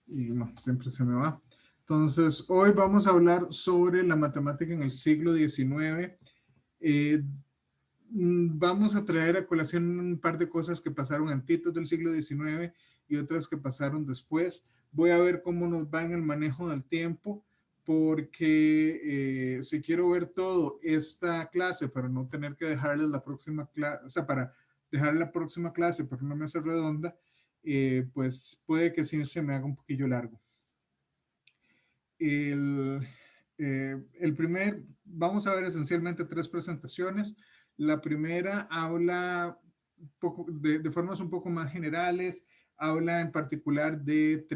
y no, siempre se me va. Entonces, hoy vamos a hablar sobre la matemática en el siglo XIX. Eh, Vamos a traer a colación un par de cosas que pasaron antes del siglo XIX y otras que pasaron después. Voy a ver cómo nos va en el manejo del tiempo, porque si quiero ver todo esta clase para no tener que dejarles la próxima clase, o sea, para dejar la próxima clase para una mesa redonda, pues puede que sí se me haga un poquillo largo. El, vamos a ver esencialmente tres presentaciones. La primera habla de formas un poco más generales, habla en particular de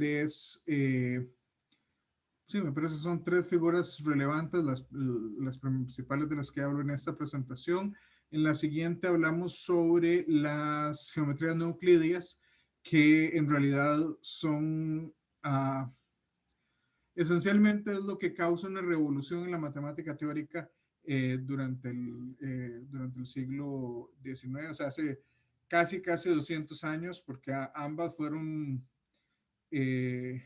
sí, me parece son tres figuras relevantes, las principales de las que hablo en esta presentación. En la siguiente hablamos sobre las geometrías no euclidias, que en realidad son... esencialmente es lo que causa una revolución en la matemática teórica durante el siglo XIX, o sea, hace casi 200 años, porque ambas fueron eh,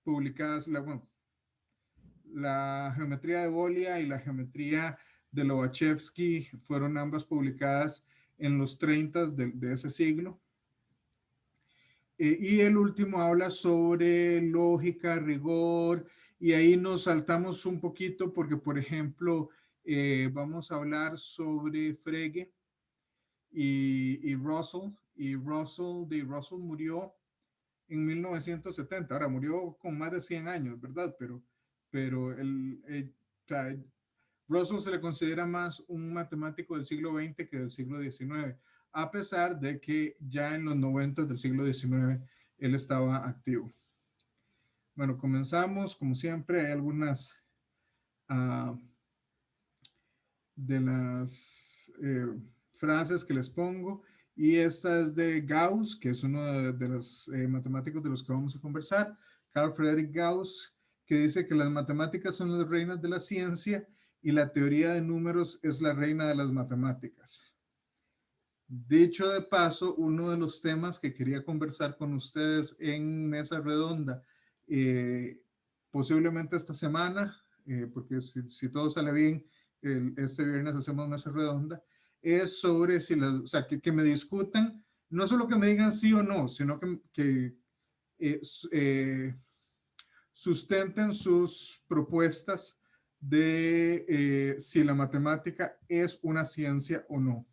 publicadas, bueno, la geometría de Bolia y la geometría de Lobachevsky fueron ambas publicadas en los 30 de ese siglo. Y el último habla sobre lógica, rigor, y ahí nos saltamos un poquito porque, por ejemplo, vamos a hablar sobre Frege y Russell. Y Russell murió en 1970. Ahora, murió con más de 100 años, ¿verdad? Pero o sea, Russell se le considera más un matemático del siglo XX que del siglo XIX, a pesar de que ya en los 90 del siglo XIX él estaba activo. Bueno, comenzamos. Como siempre, hay algunas uh, de las frases que les pongo. Y esta es de Gauss, que es uno de los matemáticos de los que vamos a conversar, Carl Friedrich Gauss, que dice que las matemáticas son las reinas de la ciencia y la teoría de números es la reina de las matemáticas. Dicho de paso, uno de los temas que quería conversar con ustedes en mesa redonda, posiblemente esta semana, porque si todo sale bien, este viernes hacemos mesa redonda, es sobre si las, o sea, que me discutan, no solo que me digan sí o no, sino que sustenten sus propuestas de si la matemática es una ciencia o no.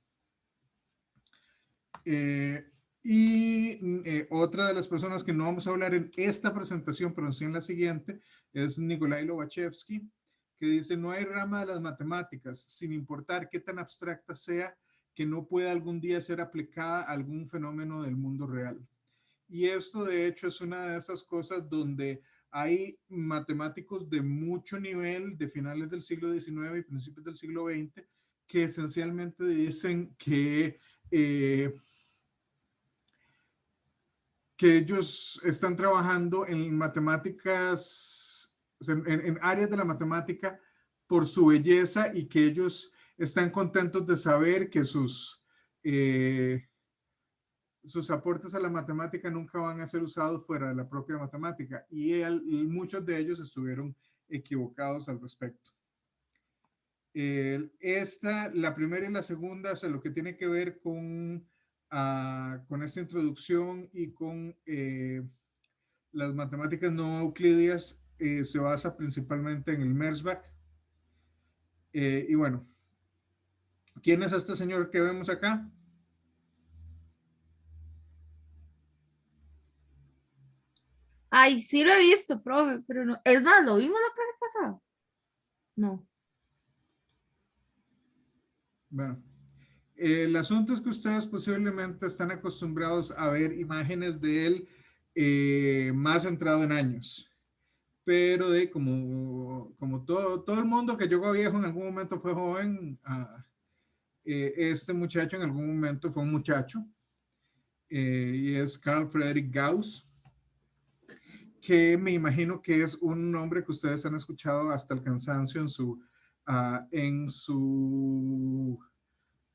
Otra de las personas que no vamos a hablar en esta presentación, pero sí en la siguiente, es Nikolai Lobachevsky, que dice: no hay rama de las matemáticas, sin importar qué tan abstracta sea, que no pueda algún día ser aplicada a algún fenómeno del mundo real. Y esto, de hecho, es una de esas cosas donde hay matemáticos de mucho nivel de finales del siglo XIX y principios del siglo XX que esencialmente dicen que ellos están trabajando en matemáticas, o sea, en áreas de la matemática por su belleza, y que ellos están contentos de saber que sus aportes a la matemática nunca van a ser usados fuera de la propia matemática, y muchos de ellos estuvieron equivocados al respecto. La primera y la segunda, o sea, lo que tiene que ver con esta introducción y con las matemáticas no euclidias, se basa principalmente en el Merzbach. Y bueno, ¿quién es este señor que vemos acá? Ay, sí lo he visto, profe, pero no. Es más, ¿lo vimos la clase pasada? No. Bueno, el asunto es que ustedes posiblemente están acostumbrados a ver imágenes de él más centrado en años, pero como todo el mundo que llegó viejo en algún momento fue joven, este muchacho en algún momento fue un muchacho, y es Carl Friedrich Gauss, que me imagino que es un nombre que ustedes han escuchado hasta el cansancio en su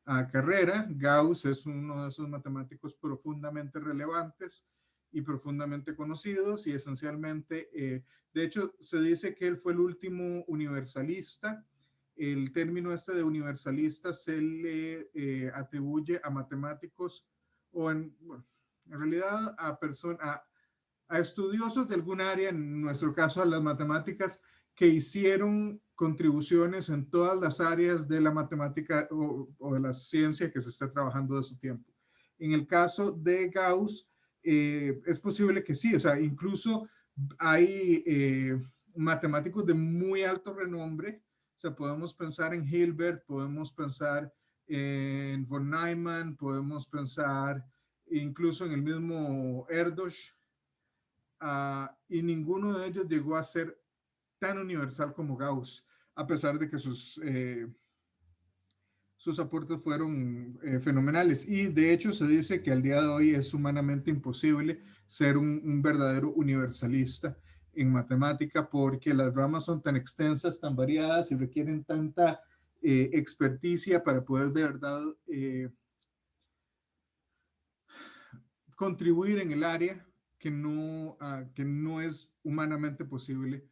carrera. Gauss es uno de esos matemáticos profundamente relevantes y profundamente conocidos y esencialmente, de hecho, se dice que él fue el último universalista. El término este de universalista se le atribuye a matemáticos o bueno, en realidad a estudiosos de algún área, en nuestro caso a las matemáticas, que hicieron contribuciones en todas las áreas de la matemática o de la ciencia que se está trabajando de su tiempo. En el caso de Gauss, es posible que sí, o sea, incluso hay matemáticos de muy alto renombre, o sea, podemos pensar en Hilbert, podemos pensar en von Neumann, podemos pensar incluso en el mismo Erdős, y ninguno de ellos llegó a ser tan universal como Gauss, a pesar de que sus aportes fueron fenomenales. Y de hecho se dice que al día de hoy es humanamente imposible ser un verdadero universalista en matemática porque las ramas son tan extensas, tan variadas y requieren tanta experticia para poder de verdad contribuir en el área que no es humanamente posible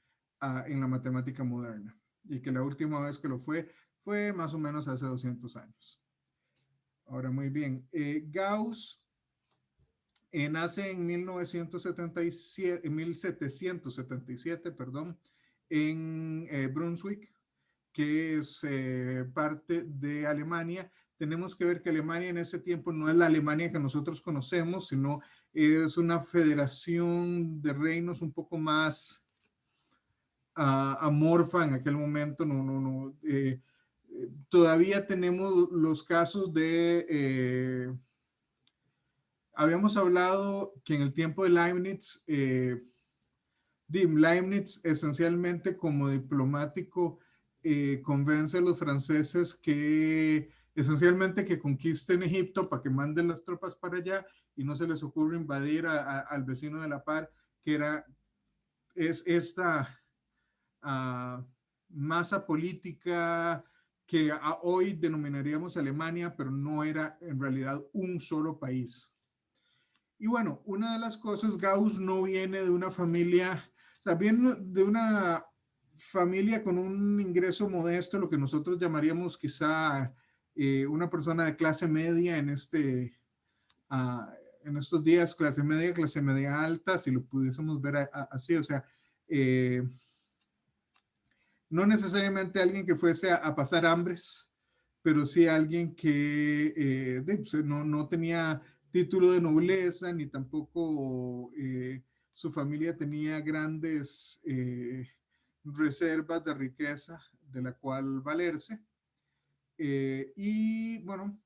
en la matemática moderna. Y que la última vez que lo fue más o menos hace 200 años. Ahora, muy bien. Gauss nace en 1977, en 1777, perdón, en Brunswick, que es parte de Alemania. Tenemos que ver que Alemania en ese tiempo no es la Alemania que nosotros conocemos, sino es una federación de reinos un poco más amorfa en aquel momento. Todavía tenemos los casos habíamos hablado que en el tiempo de Leibniz, Leibniz esencialmente como diplomático convence a los franceses que esencialmente que conquisten Egipto para que manden las tropas para allá y no se les ocurre invadir al vecino de la par, que es esta masa política que hoy denominaríamos Alemania, pero no era en realidad un solo país. Y bueno, una de las cosas, Gauss no viene de una familia, o sea, viene de una familia con un ingreso modesto, lo que nosotros llamaríamos quizá una persona de clase media en estos días, clase media alta, si lo pudiésemos ver así, o sea, no necesariamente alguien que fuese a pasar hambres, pero sí alguien que pues, no tenía título de nobleza, ni tampoco su familia tenía grandes reservas de riqueza de la cual valerse. Y bueno,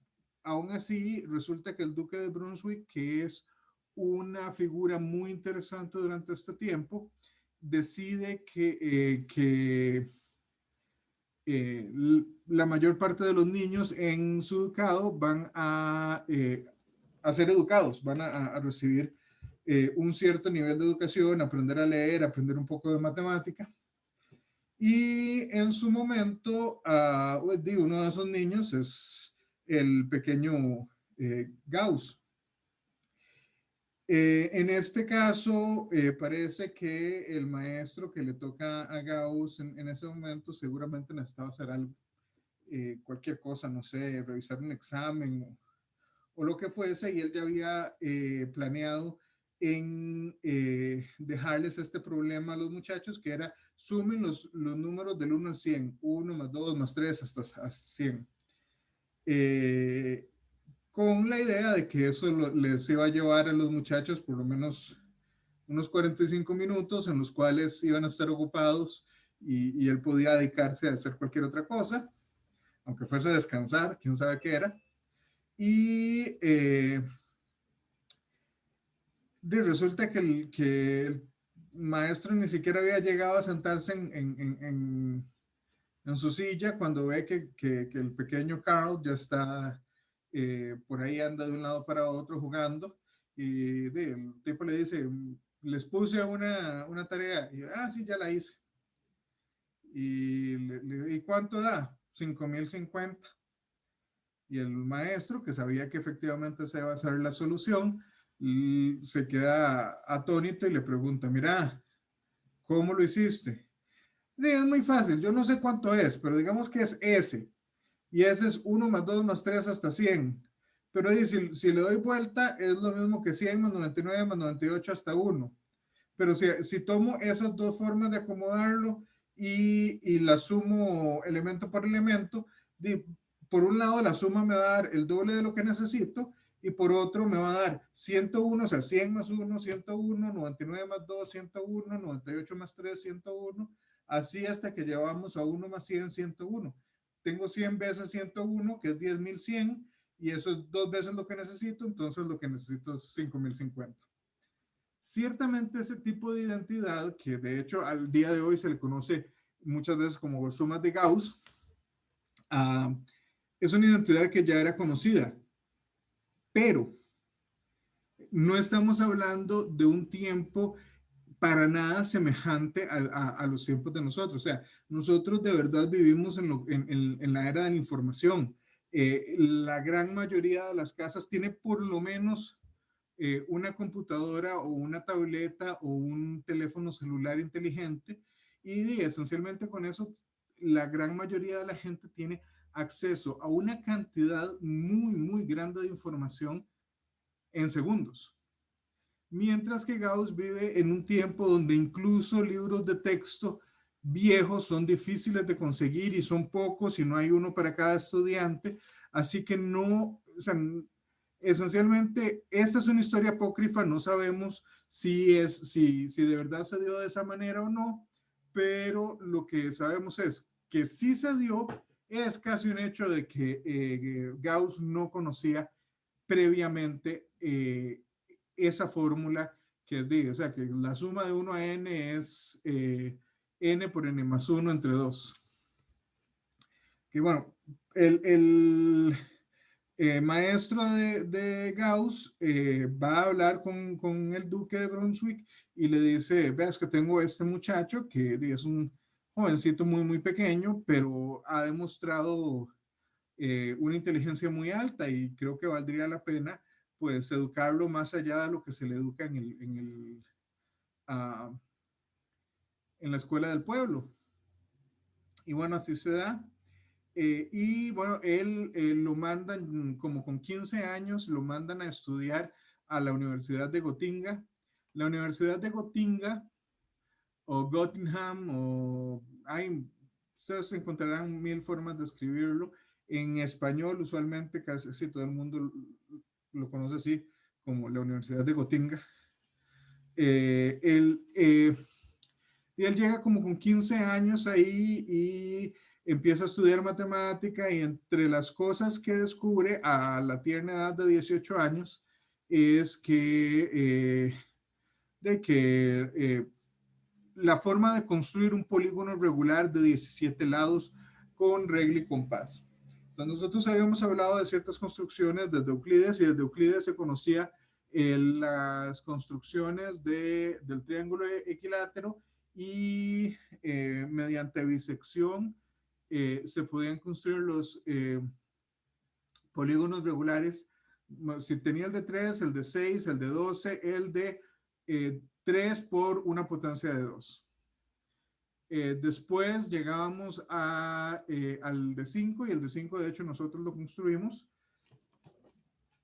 aún así resulta que el duque de Brunswick, que es una figura muy interesante durante este tiempo, decide que la mayor parte de los niños en su ducado van a ser educados, van a recibir un cierto nivel de educación, aprender a leer, aprender un poco de matemática. Y en su momento, uno de esos niños es el pequeño Gauss. En este caso, parece que el maestro que le toca a Gauss en ese momento seguramente necesitaba hacer algo, cualquier cosa, no sé, revisar un examen o lo que fuese, y él ya había planeado en dejarles este problema a los muchachos, que era sumen los números del 1 al 100, 1 más 2 más 3 hasta 100. Con la idea de que eso les iba a llevar a los muchachos por lo menos unos 45 minutos en los cuales iban a estar ocupados y él podía dedicarse a hacer cualquier otra cosa, aunque fuese a descansar, quién sabe qué era. Y resulta que el maestro ni siquiera había llegado a sentarse en su silla cuando ve que el pequeño Carl ya está por ahí, anda de un lado para otro jugando, y el tipo le dice, les puse una tarea, y sí, ya la hice. ¿Y cuánto da? 5,050. Y el maestro, que sabía que efectivamente esa iba a ser la solución, se queda atónito y le pregunta, mira, ¿cómo lo hiciste? Es muy fácil, yo no sé cuánto es, pero digamos que es S. Y ese es 1 más 2 más 3 hasta 100. Pero si le doy vuelta, es lo mismo que 100 más 99 más 98 hasta 1. Pero si tomo esas dos formas de acomodarlo y la sumo elemento por elemento, por un lado la suma me va a dar el doble de lo que necesito y por otro me va a dar 101, o sea, 100 más 1, 101, 99 más 2, 101, 98 más 3, 101, así hasta que llevamos a 1 más 100, 101. Tengo 100 veces 101, que es 10.100, y eso es dos veces lo que necesito, entonces lo que necesito es 5.050. Ciertamente ese tipo de identidad, que de hecho al día de hoy se le conoce muchas veces como sumas de Gauss, es una identidad que ya era conocida, pero no estamos hablando de un tiempo para nada semejante a los tiempos de nosotros. O sea, nosotros de verdad vivimos en la era de la información. La gran mayoría de las casas tiene por lo menos una computadora o una tableta o un teléfono celular inteligente y esencialmente con eso la gran mayoría de la gente tiene acceso a una cantidad muy, muy grande de información en segundos. Mientras que Gauss vive en un tiempo donde incluso libros de texto viejos son difíciles de conseguir y son pocos y no hay uno para cada estudiante. Así que no, o sea, esencialmente esta es una historia apócrifa, no sabemos si de verdad se dio de esa manera o no, pero lo que sabemos es que sí se dio, es casi un hecho de que Gauss no conocía previamente esa fórmula que es o sea, que la suma de 1 a n es n por n más 1 entre 2. Que bueno, el maestro de Gauss va a hablar con el duque de Brunswick y le dice, veas que tengo este muchacho que es un jovencito muy, muy pequeño, pero ha demostrado una inteligencia muy alta y creo que valdría la pena pues educarlo más allá de lo que se le educa uh, en la escuela del pueblo. Y bueno, así se da. Y bueno, él lo mandan como con 15 años, lo mandan a estudiar a la Universidad de Gotinga. La Universidad de Gotinga o Göttingen o ustedes encontrarán mil formas de escribirlo. En español, usualmente casi todo el mundo lo conoce así como la Universidad de Gotinga. Y él llega como con 15 años ahí y empieza a estudiar matemática y entre las cosas que descubre a la tierna edad de 18 años es que la forma de construir un polígono regular de 17 lados con regla y compás. Entonces nosotros habíamos hablado de ciertas construcciones desde Euclides y desde Euclides se conocía las construcciones del triángulo equilátero y mediante bisección se podían construir los polígonos regulares. Si tenía el de 3, el de 6, el de 12, el de 3 por una potencia de 2. Después llegábamos al de 5 y el de 5 de hecho nosotros lo construimos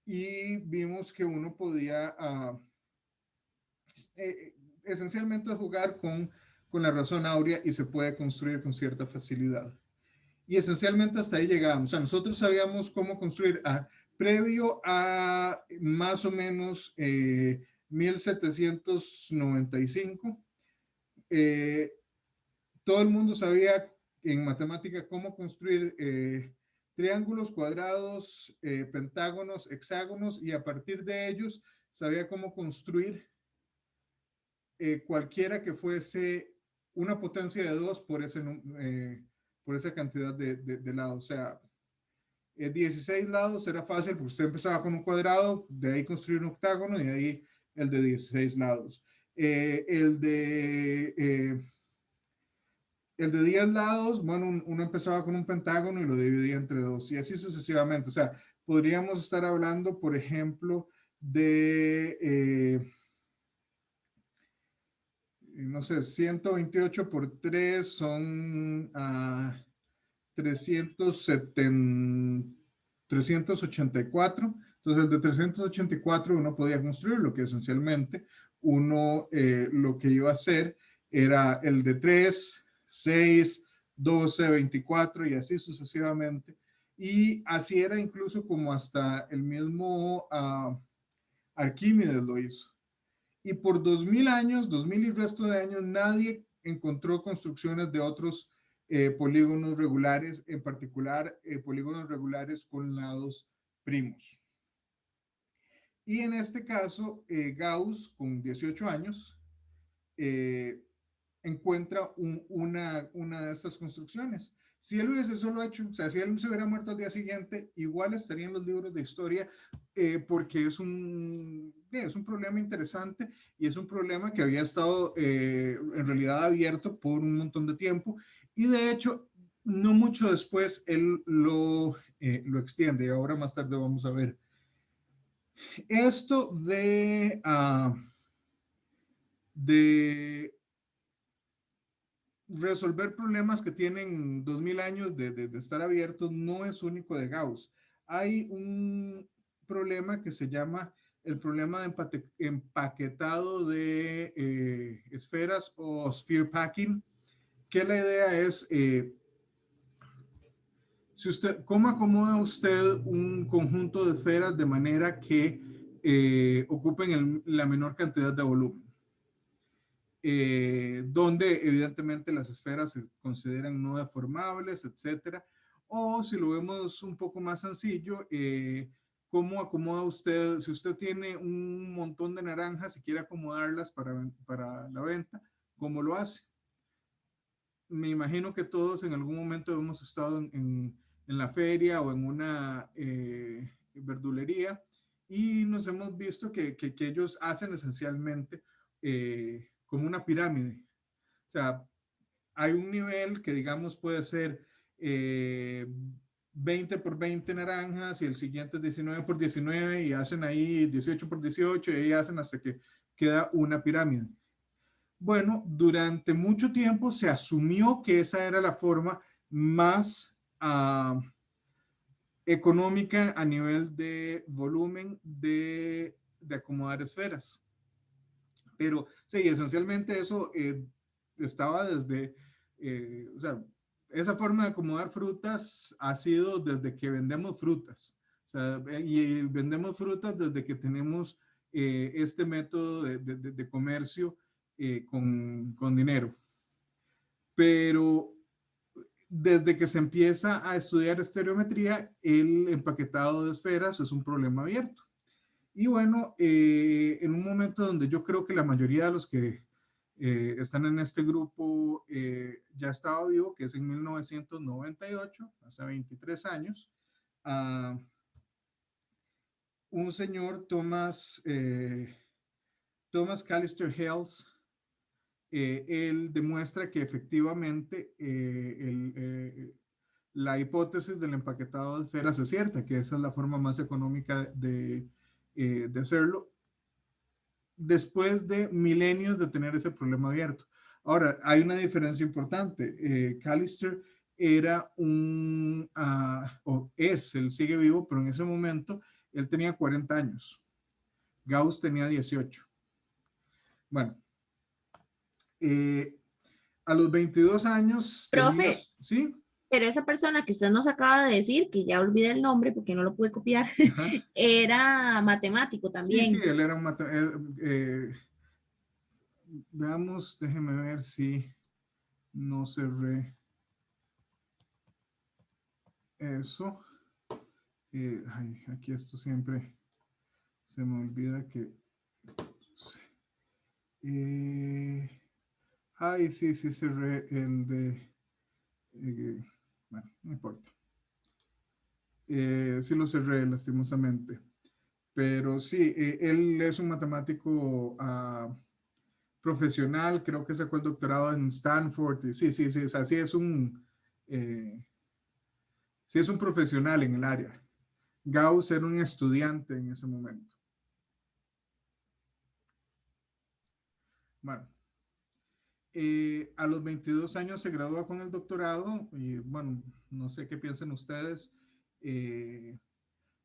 y vimos que uno podía esencialmente jugar con la razón áurea y se puede construir con cierta facilidad. Y esencialmente hasta ahí llegábamos. O sea, nosotros sabíamos cómo construir previo a más o menos 1795. Todo el mundo sabía en matemática cómo construir triángulos, cuadrados, pentágonos, hexágonos y a partir de ellos sabía cómo construir cualquiera que fuese una potencia de 2 por esa cantidad de lados. O sea, 16 lados era fácil porque usted empezaba con un cuadrado, de ahí construir un octágono y de ahí el de 16 lados. El de 10 lados, bueno, uno empezaba con un pentágono y lo dividía entre dos y así sucesivamente. O sea, podríamos estar hablando, por ejemplo, de, no sé, 128 por 3 son 370, 384. Entonces, el de 384 uno podía construir, lo que esencialmente uno lo que iba a hacer era el de 3, 6, 12, 24 y así sucesivamente. Y así era incluso como hasta el mismo Arquímedes lo hizo. Y por 2000 años, 2000 y resto de años, nadie encontró construcciones de otros polígonos regulares, en particular polígonos regulares con lados primos. Y en este caso, Gauss, con 18 años, encuentra una de estas construcciones. Si él hubiese solo hecho, o sea, si él se hubiera muerto al día siguiente, igual estaría en los libros de historia, porque es un problema interesante y es un problema que había estado en realidad abierto por un montón de tiempo y de hecho, no mucho después él lo extiende y ahora más tarde vamos a ver. Esto de resolver problemas que tienen 2000 años de estar abiertos no es único de Gauss. Hay un problema que se llama el problema de empaquetado de esferas o sphere packing, que la idea es, ¿cómo acomoda usted un conjunto de esferas de manera que ocupen la menor cantidad de volumen? Donde evidentemente las esferas se consideran no deformables, etcétera. O si lo vemos un poco más sencillo, ¿cómo acomoda usted? Si usted tiene un montón de naranjas y quiere acomodarlas para la venta, ¿cómo lo hace? Me imagino que todos en algún momento hemos estado en la feria o en una verdulería y nos hemos visto que ellos hacen esencialmente como una pirámide. O sea, hay un nivel que digamos puede ser 20 por 20 naranjas y el siguiente es 19 por 19 y hacen ahí 18 por 18 y ahí hacen hasta que queda una pirámide. Bueno, durante mucho tiempo se asumió que esa era la forma más económica a nivel de volumen de acomodar esferas. Pero sí, esencialmente eso estaba desde, o sea, esa forma de acomodar frutas ha sido desde que vendemos frutas. O sea, y vendemos frutas desde que tenemos este método de comercio con dinero. Pero desde que se empieza a estudiar estereometría, el empaquetado de esferas es un problema abierto. Y bueno, en un momento donde yo creo que la mayoría de los que están en este grupo ya estaba vivo, que es en 1998, hace 23 años, un señor, Thomas Callister Hales, él demuestra que efectivamente la hipótesis del empaquetado de esferas es cierta, que esa es la forma más económica de hacerlo, después de milenios de tener ese problema abierto. Ahora, hay una diferencia importante. Callister era o es, él sigue vivo, pero en ese momento él tenía 40 años. Gauss tenía 18. Bueno, a los 22 años tenía, Profe, ¿sí? pero esa persona que usted nos acaba de decir, que ya olvidé el nombre porque no lo pude copiar, Ajá. era matemático Sí, sí, también. él era un veamos, déjeme ver si no cerré eso. Ay, aquí esto siempre se me olvida que... ay, sí, sí, cerré el de... bueno, no importa. Sí lo cerré lastimosamente. Pero sí, él es un matemático profesional, creo que sacó el doctorado en Stanford. Sí, sí, sí, o sea, sí es un profesional en el área. Gauss era un estudiante en ese momento. Bueno, a los 22 años se gradúa con el doctorado y bueno, no sé qué piensan ustedes. Eh,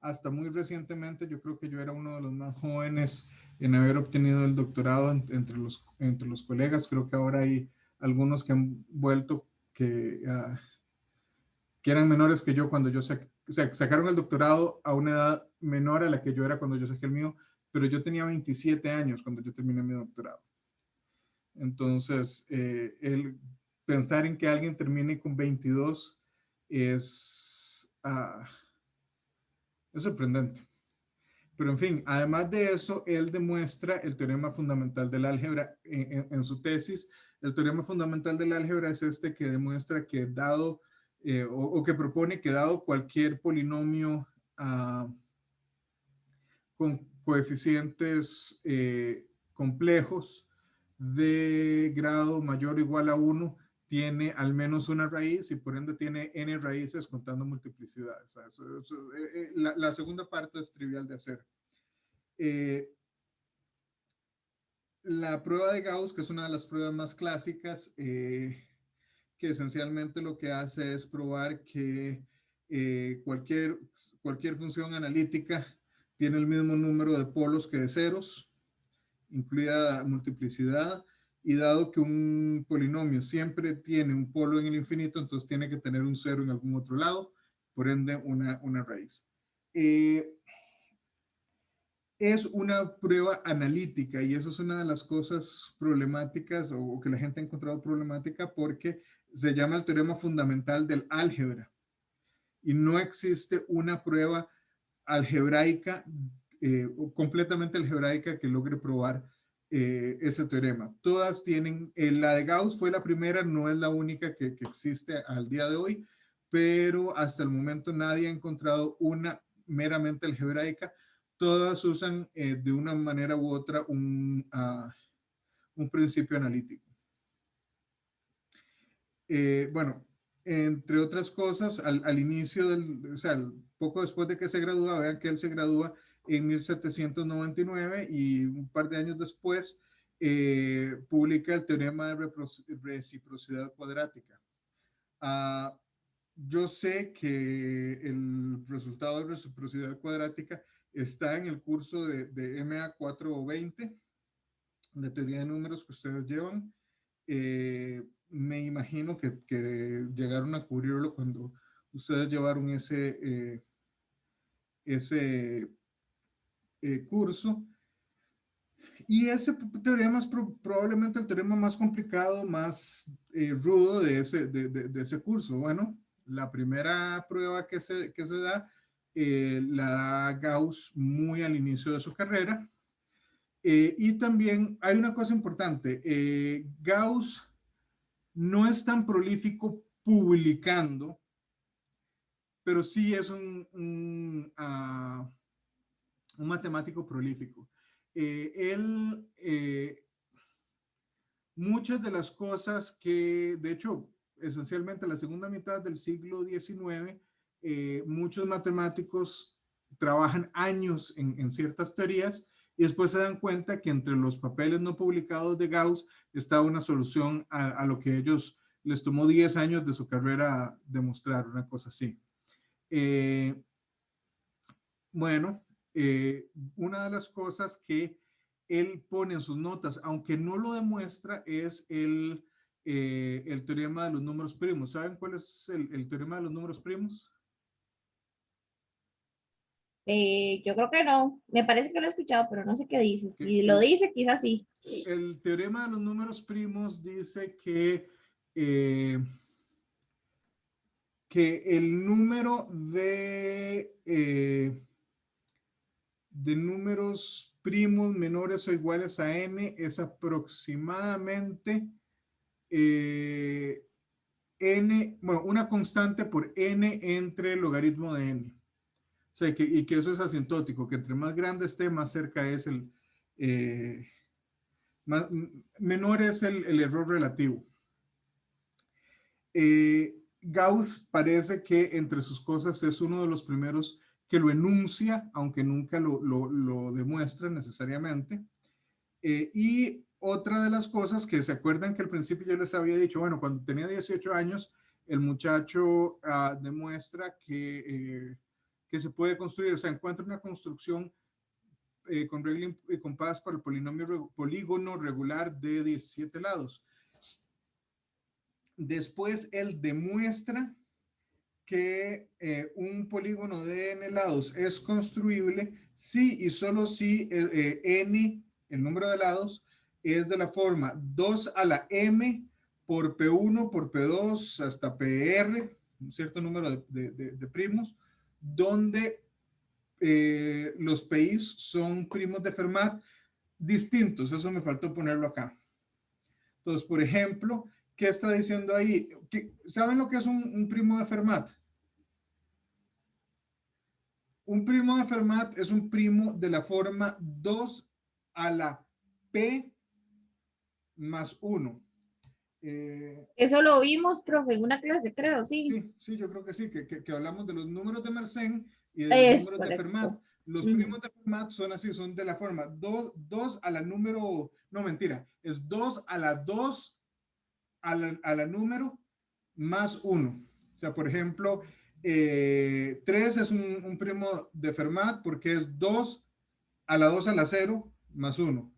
Hasta muy recientemente yo creo que yo era uno de los más jóvenes en haber obtenido el doctorado entre los colegas. Creo que ahora hay algunos que han vuelto que eran menores que yo cuando sacaron el doctorado a una edad menor a la que yo era cuando yo saqué el mío, pero yo tenía 27 años cuando yo terminé mi doctorado. Entonces, el pensar en que alguien termine con 22 es sorprendente. Pero en fin, además de eso, él demuestra el teorema fundamental del álgebra en su tesis. El teorema fundamental del álgebra es este que demuestra que dado, o que propone que dado cualquier polinomio con coeficientes complejos de grado mayor o igual a 1, tiene al menos una raíz y por ende tiene n raíces contando multiplicidades. La segunda parte es trivial de hacer. La prueba de Gauss, que es una de las pruebas más clásicas, que esencialmente lo que hace es probar que cualquier función analítica tiene el mismo número de polos que de ceros, incluida multiplicidad, y dado que un polinomio siempre tiene un polo en el infinito, entonces tiene que tener un cero en algún otro lado, por ende una raíz. Es una prueba analítica y eso es una de las cosas problemáticas o que la gente ha encontrado problemática porque se llama el teorema fundamental del álgebra y no existe una prueba algebraica o completamente algebraica que logre probar ese teorema. Todas tienen, la de Gauss fue la primera, no es la única que existe al día de hoy, pero hasta el momento nadie ha encontrado una meramente algebraica. Todas usan de una manera u otra un principio analítico. Bueno, entre otras cosas, al inicio o sea, poco después de que se gradúa, vean que él se gradúa en 1799 y un par de años después publica el teorema de reciprocidad cuadrática. Yo sé que el resultado de reciprocidad cuadrática está en el curso de MA 420 de teoría de números que ustedes llevan. Me imagino que llegaron a cubrirlo cuando ustedes llevaron ese curso. Y ese teorema es probablemente el teorema más complicado, más rudo de ese curso. Bueno, la primera prueba que se da la da Gauss muy al inicio de su carrera. Y también hay una cosa importante. Gauss no es tan prolífico publicando, pero sí es un matemático prolífico. Muchas de las cosas que, de hecho, esencialmente la segunda mitad del siglo XIX, muchos matemáticos trabajan años en ciertas teorías y después se dan cuenta que entre los papeles no publicados de Gauss está una solución a lo que ellos les tomó 10 años de su carrera demostrar, una cosa así. Bueno, una de las cosas que él pone en sus notas, aunque no lo demuestra, es el teorema de los números primos. ¿Saben cuál es el teorema de los números primos? Yo creo que no. Me parece que lo he escuchado, pero no sé qué dice. Que Si lo dice, quizás sí. el teorema de los números primos dice que el número de números primos menores o iguales a n es aproximadamente bueno, una constante por n entre el logaritmo de n. O sea, y que eso es asintótico, que entre más grande esté, más cerca es menor es el error relativo. Gauss parece que entre sus cosas es uno de los primeros que lo enuncia, aunque nunca lo demuestra necesariamente. Y otra de las cosas que se acuerdan que al principio yo les había dicho, bueno, cuando tenía 18 años, el muchacho demuestra que se puede construir, o sea, encuentra una construcción con regla y compás para el polígono regular de 17 lados. Después él demuestra que un polígono de n lados es construible si y solo si n, el número de lados, es de la forma 2 a la m por P1 por P2 hasta PR, un cierto número de primos, donde los PIs son primos de Fermat distintos. Eso me faltó ponerlo acá. Entonces, por ejemplo, ¿qué está diciendo ahí? ¿Saben lo que es un primo de Fermat? Un primo de Fermat es un primo de la forma 2 a la P más 1. Eso lo vimos, profe, en una clase, creo, sí. Sí, yo creo que sí, que hablamos de los números de Mersenne y de los Es números de Fermat. correcto. Los Ujú. primos de Fermat son así, son de la forma 2 a la número, no mentira, es 2 a la 2 a la número más 1. O sea, por ejemplo, 3 es un primo de Fermat porque es 2 a la 2 a la 0 más 1.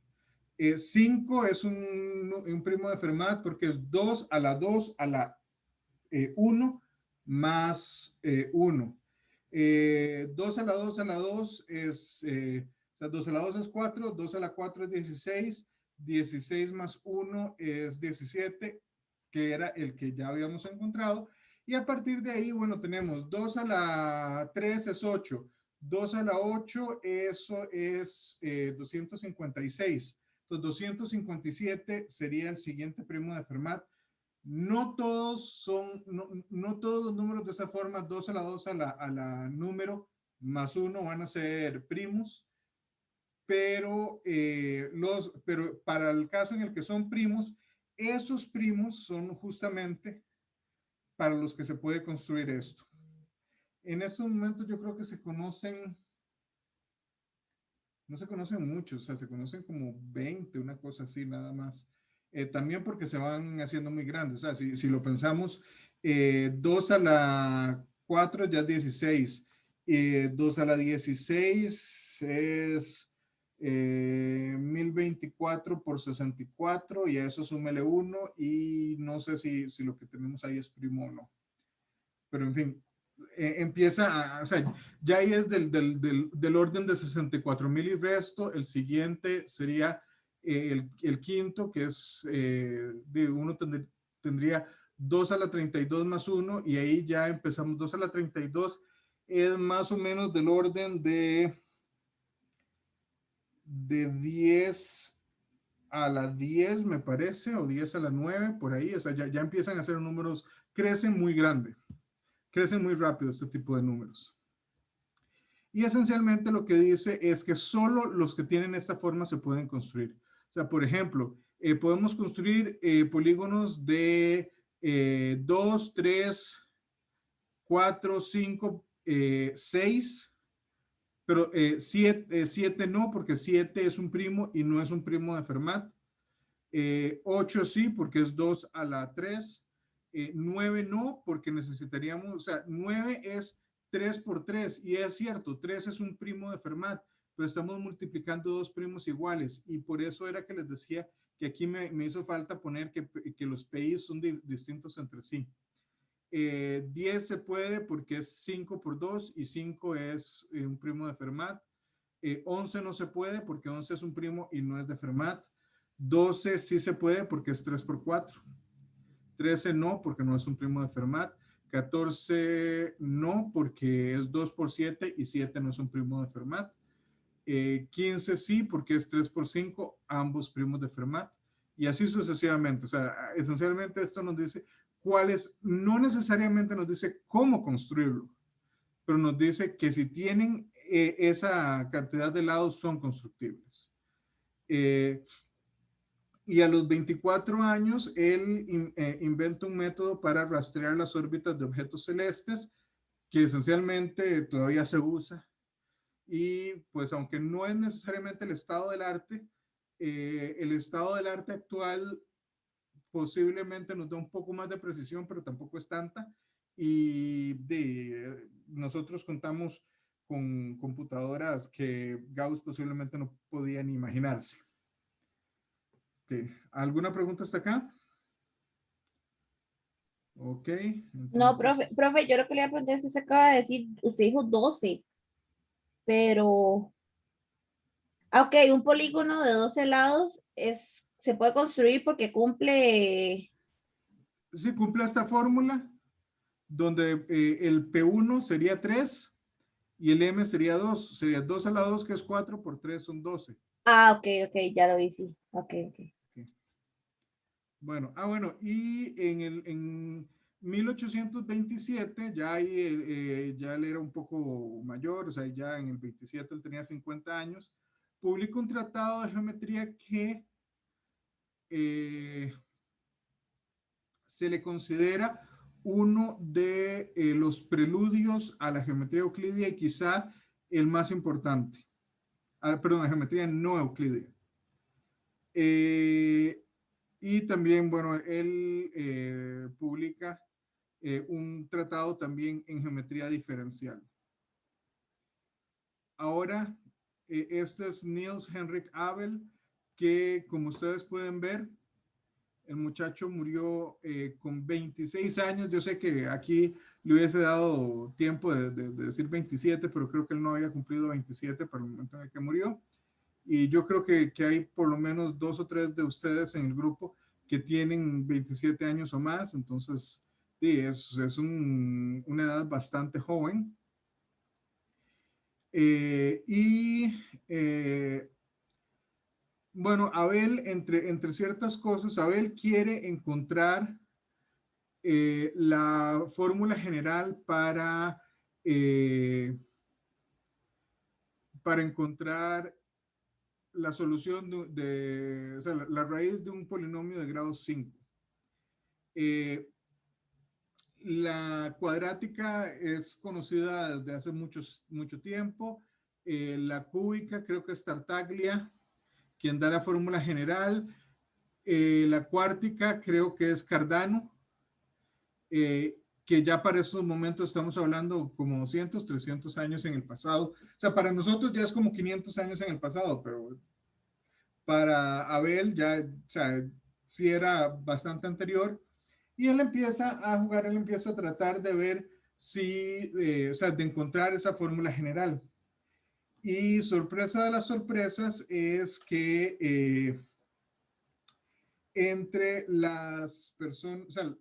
5 es un primo de Fermat porque es 2 a la 2 a la 1 más 1. 2 a la 2 a la 2 es, o sea, 2 a la 2 es 4, 2 a la 4 es 16, 16 más 1 es 17, que era el que ya habíamos encontrado. Y a partir de ahí, bueno, tenemos 2 a la 3 es 8, 2 a la 8, eso es 256. Entonces, 257 sería el siguiente primo de Fermat. No todos son, no todos los números de esa forma, 2 a la 2 a la número más 1 van a ser primos, pero para el caso en el que son primos, esos primos son justamente para los que se puede construir esto. En estos momentos yo creo que se conocen, no se conocen muchos, o sea, se conocen como 20, una cosa así nada más. También porque se van haciendo muy grandes. O sea, si lo pensamos, 2 a la 4 ya es 16. 2 a la 16 es 1024 por 64 y a eso súmele 1 y no sé si lo que tenemos ahí es primo o no. Pero en fin, o sea, ya ahí es del orden de 64,000 y resto. El siguiente sería el quinto, que es, uno tendría 2 a la 32 más 1 y ahí ya empezamos. 2 a la 32 es más o menos del orden de 10 a la 10, me parece, o 10 a la 9, por ahí. O sea, ya empiezan a ser números, crecen muy grande. Crecen muy rápido este tipo de números. Y esencialmente lo que dice es que solo los que tienen esta forma se pueden construir. O sea, por ejemplo, podemos construir polígonos de 2, 3, 4, 5, 6, pero 7 no, porque 7 es un primo y no es un primo de Fermat. 8 sí, porque es 2 a la 3. 9 no, porque necesitaríamos, o sea, 9 es 3 por 3, y es cierto, 3 es un primo de Fermat, pero estamos multiplicando dos primos iguales, y por eso era que les decía que aquí me hizo falta poner que los PI son distintos entre sí. 10 se puede porque es 5 por 2 y 5 es un primo de Fermat. 11 no se puede porque 11 es un primo y no es de Fermat. 12 sí se puede porque es 3 por 4. 13 no porque no es un primo de Fermat. 14 no porque es 2 por 7 y 7 no es un primo de Fermat. 15 sí porque es 3 por 5, ambos primos de Fermat. Y así sucesivamente. O sea, esencialmente esto nos dice cuáles, no necesariamente nos dice cómo construirlo, pero nos dice que si tienen esa cantidad de lados son constructibles. Y a los 24 años, él inventa un método para rastrear las órbitas de objetos celestes, que esencialmente todavía se usa. Y pues aunque no es necesariamente el estado del arte, el estado del arte actual posiblemente nos da un poco más de precisión, pero tampoco es tanta. Y nosotros contamos con computadoras que Gauss posiblemente no podía ni imaginarse. Okay. ¿Alguna pregunta hasta acá? Ok, No, entonces, profe, yo lo que le iba a preguntar es que usted acaba de decir, usted dijo 12, pero, ok, un polígono de 12 lados se puede construir porque cumple, sí, cumple esta fórmula donde el P1 sería 3 y el M sería 2. Sería 2 a la 2, que es 4, por 3 son 12. ok, ya lo vi, sí, ok. Okay. Bueno, bueno, y en 1827 ya, ya él era un poco mayor, o sea, ya en el 27 él tenía 50 años, publica un tratado de geometría que eh, se le considera uno de los preludios a la geometría euclídea y quizá el más importante. Perdón, la geometría no euclídea. Y también, bueno, él publica un tratado también en geometría diferencial. Ahora, este es Niels Henrik Abel, que como ustedes pueden ver, el muchacho murió con 26 años. Yo sé que aquí le hubiese dado tiempo de decir 27, pero creo que él no había cumplido 27 para el momento en el que murió. Y yo creo que hay por lo menos 2 o 3 de ustedes en el grupo que tienen 27 años o más. Entonces, sí, es una edad bastante joven. Y bueno, Abel, entre ciertas cosas, Abel quiere encontrar la fórmula general para encontrar la solución o sea, la raíz de un polinomio de grado 5. La cuadrática es conocida desde hace mucho tiempo. La cúbica creo que es Tartaglia, quien da la fórmula general. La cuártica creo que es Cardano, que ya para esos momentos estamos hablando como 200, 300 años en el pasado. O sea, para nosotros ya es como 500 años en el pasado, pero para Abel ya, o sea, sí era bastante anterior. Y él empieza a jugar, él empieza a tratar de ver si, o sea, de encontrar esa fórmula general. Y sorpresa de las sorpresas es que entre las personas, o sea,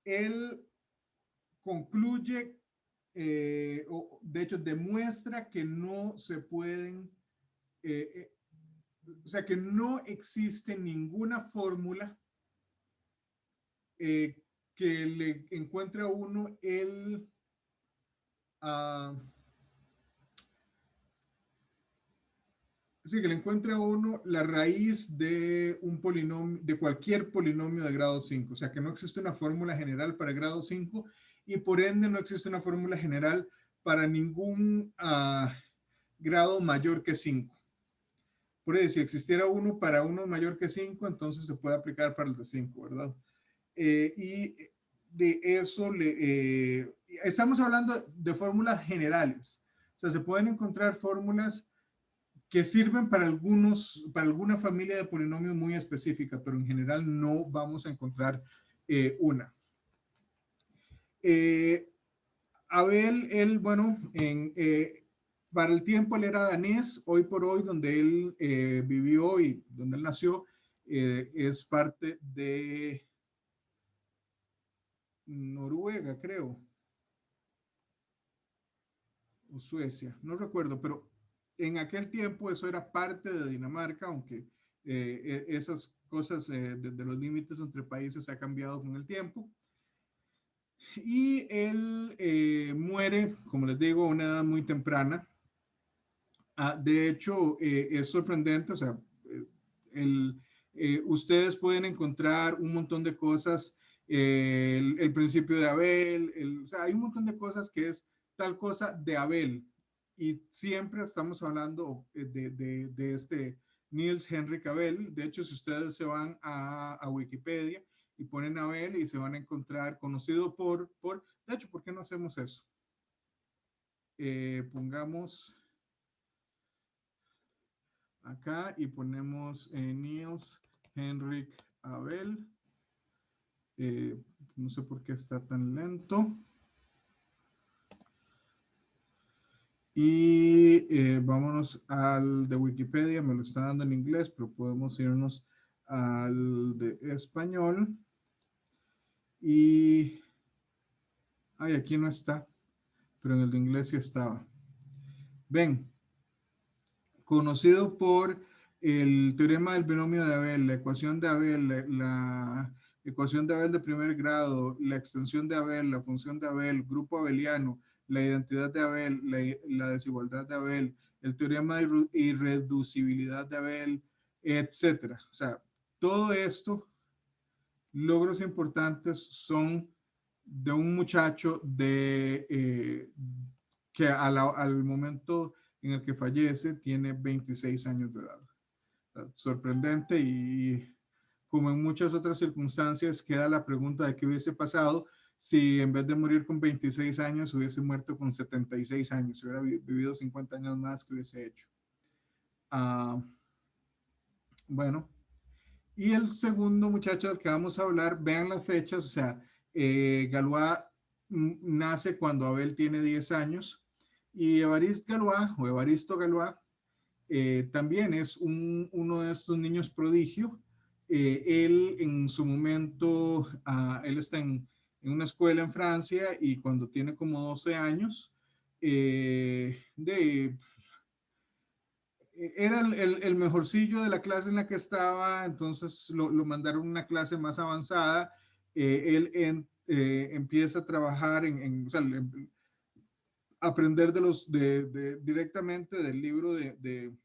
él concluye, o de hecho demuestra que no se pueden, o sea, que no existe ninguna fórmula que le encuentre a uno uh, sí, que le encuentre a uno la raíz de un polinomio, de cualquier polinomio de grado 5. O sea, que no existe una fórmula general para grado 5 y por ende no existe una fórmula general para ningún grado mayor que 5. Por eso, si existiera uno para uno mayor que 5, entonces se puede aplicar para el de 5, ¿verdad? Y de eso estamos hablando de fórmulas generales. O sea, se pueden encontrar fórmulas que sirven para alguna familia de polinomios muy específica, pero en general no vamos a encontrar una. Abel, él, bueno, para el tiempo él era danés. Hoy por hoy, donde él vivió y donde él nació, es parte de Noruega, creo, o Suecia, no recuerdo, pero en aquel tiempo eso era parte de Dinamarca, aunque esas cosas de los límites entre países se ha cambiado con el tiempo. Y él muere, como les digo, a una edad muy temprana. De hecho, es sorprendente, o sea, el, ustedes pueden encontrar un montón de cosas, el principio de Abel, o sea, hay un montón de cosas que es tal cosa de Abel, y siempre estamos hablando de este Niels Henrik Abel. De hecho, si ustedes se van a Wikipedia y ponen Abel y se van a encontrar conocido de hecho, ¿por qué no hacemos eso? Pongamos acá y ponemos Niels Henrik Abel. No sé por qué está tan lento. Y vámonos al de Wikipedia, me lo está dando en inglés, pero podemos irnos al de español. Y, ay, aquí no está, pero en el de inglés sí estaba. Ven, conocido por el teorema del binomio de Abel, la ecuación de Abel, la ecuación de Abel de primer grado, la extensión de Abel, la función de Abel, grupo abeliano, la identidad de Abel, la desigualdad de Abel, el teorema de irreducibilidad de Abel, etcétera. O sea, todo esto, logros importantes son de un muchacho que al momento en el que fallece tiene 26 años de edad. Sorprendente, y como en muchas otras circunstancias queda la pregunta de qué hubiese pasado si en vez de morir con 26 años hubiese muerto con 76 años, si hubiera vivido 50 años más, ¿qué hubiese hecho? Bueno, y el segundo muchacho del que vamos a hablar, vean las fechas, o sea, Galois nace cuando Abel tiene 10 años, y Évariste Galois o Evaristo Galois también es uno de estos niños prodigio. Él en su momento, él está en una escuela en Francia, y cuando tiene como 12 años, era el mejorcillo de la clase en la que estaba, entonces lo mandaron a una clase más avanzada. Él empieza a trabajar o sea, aprender directamente del libro de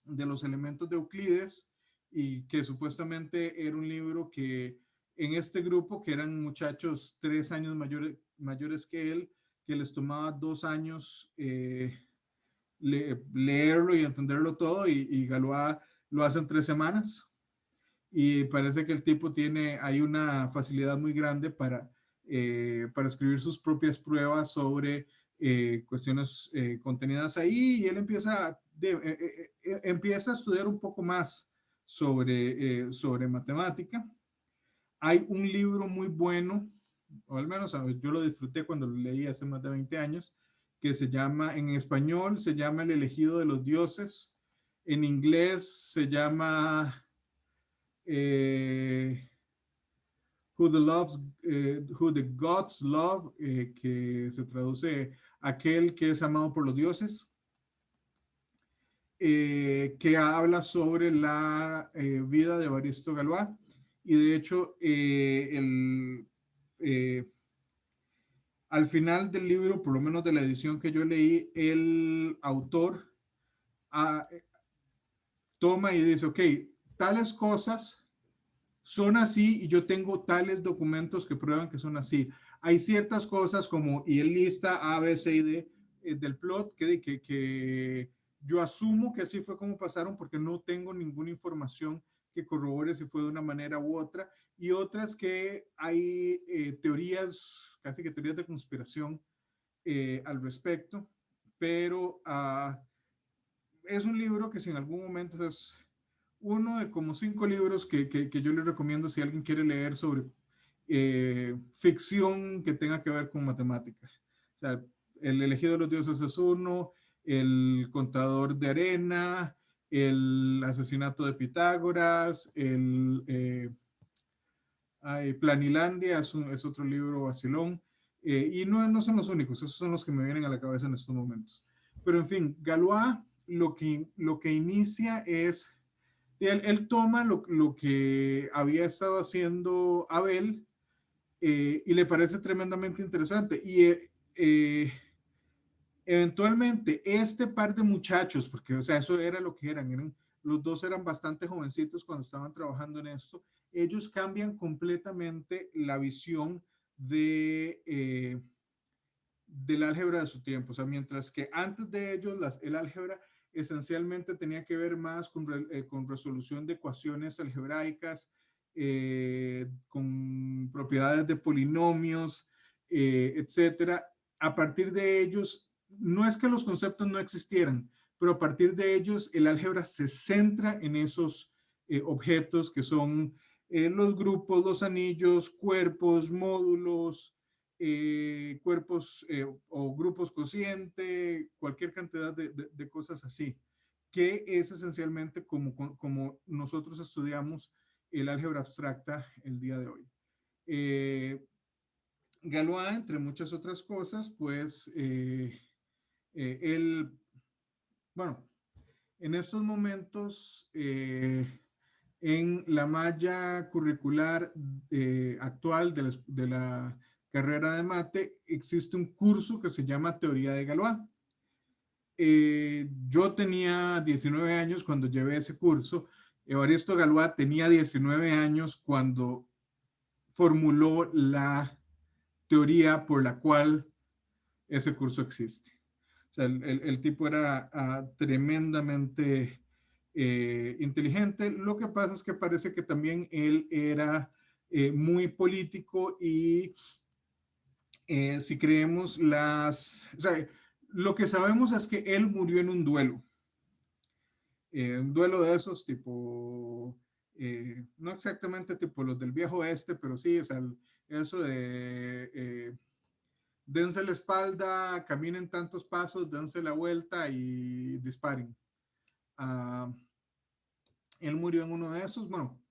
los elementos de Euclides, y que supuestamente era un libro que en este grupo, que eran muchachos 3 años mayores que él, que les tomaba 2 años leerlo y entenderlo todo, y Galois lo hace en 3 semanas, y parece que el tipo hay una facilidad muy grande para escribir sus propias pruebas sobre cuestiones contenidas ahí, y él empieza a estudiar un poco más sobre matemática. Hay un libro muy bueno, o al menos yo lo disfruté cuando lo leí hace más de 20 años, que se llama, en español se llama El elegido de los dioses, en inglés se llama eh, Who the Gods Love, que se traduce aquel que es amado por los dioses, que habla sobre la vida de Evaristo Galois. Y de hecho, eh, al final del libro, por lo menos de la edición que yo leí, el autor ah, toma y dice, ok, tales cosas son así, y yo tengo tales documentos que prueban que son así. Hay ciertas cosas como, y él lista A, B, C y D del plot, que yo asumo que así fue como pasaron, porque no tengo ninguna información que corrobore si fue de una manera u otra, y otras que hay teorías, casi que teorías de conspiración al respecto, pero es un libro que si en algún momento es uno de como 5 libros que yo les recomiendo si alguien quiere leer sobre ficción que tenga que ver con matemáticas. O sea, El elegido de los dioses es uno, El contador de arena, El asesinato de Pitágoras, Planilandia es otro libro vacilón, y no son los únicos, esos son los que me vienen a la cabeza en estos momentos. Pero en fin, Galois lo que inicia es, él toma lo que había estado haciendo Abel, y le parece tremendamente interesante. Y eventualmente este par de muchachos, porque o sea, eso era lo que los dos eran bastante jovencitos cuando estaban trabajando en esto, ellos cambian completamente la visión del álgebra de su tiempo. O sea, mientras que antes de ellos el álgebra esencialmente tenía que ver más con resolución de ecuaciones algebraicas, con propiedades de polinomios, etcétera. A partir de ellos, no es que los conceptos no existieran, pero a partir de ellos el álgebra se centra en esos objetos que son los grupos, los anillos, cuerpos, módulos, cuerpos o grupos cociente, cualquier cantidad de cosas así, que es esencialmente como nosotros estudiamos el álgebra abstracta el día de hoy. Galois, entre muchas otras cosas, pues él, bueno, en estos momentos, en la malla curricular actual de la carrera de mate, existe un curso que se llama Teoría de Galois. Yo tenía 19 años cuando llevé ese curso. Evaristo Galois tenía 19 años cuando formuló la teoría por la cual ese curso existe. O sea, el tipo era tremendamente inteligente. Lo que pasa es que parece que también él era muy político y si creemos o sea, lo que sabemos es que él murió en un duelo de esos tipo, no exactamente tipo los del viejo oeste, pero sí, o sea, eso de dense la espalda, caminen tantos pasos, dense la vuelta y disparen. Uh, él murió en uno de esos, bueno,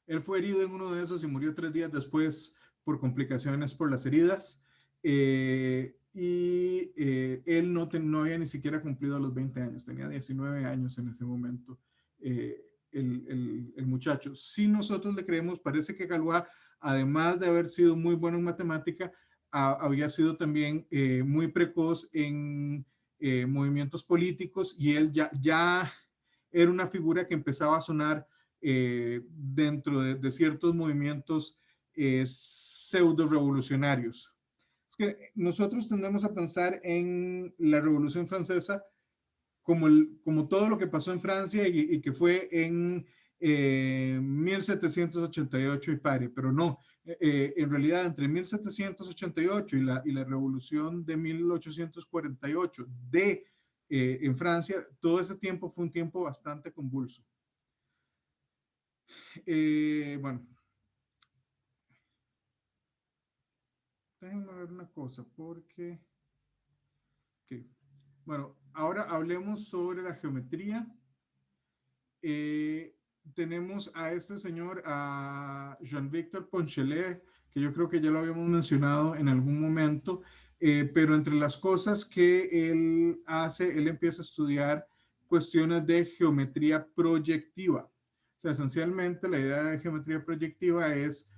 él fue herido en uno de esos y murió 3 días después por complicaciones por las heridas. Él no había ni siquiera cumplido los 20 años, tenía 19 años en ese momento, el muchacho. Si nosotros le creemos, parece que Galois, además de haber sido muy bueno en matemática, había sido también muy precoz en movimientos políticos y él ya era una figura que empezaba a sonar dentro de ciertos movimientos pseudo revolucionarios. Es que nosotros tendemos a pensar en la Revolución Francesa como todo lo que pasó en Francia y que fue en 1788 y pare, pero no, en realidad entre 1788 y la Revolución de 1848 en Francia, todo ese tiempo fue un tiempo bastante convulso. Bueno, déjenme ver una cosa, porque... Okay. Bueno, ahora hablemos sobre la geometría. Tenemos a este señor, a Jean-Victor Poncelet, que yo creo que ya lo habíamos mencionado en algún momento, pero entre las cosas que él hace, él empieza a estudiar cuestiones de geometría proyectiva. O sea, esencialmente la idea de geometría proyectiva es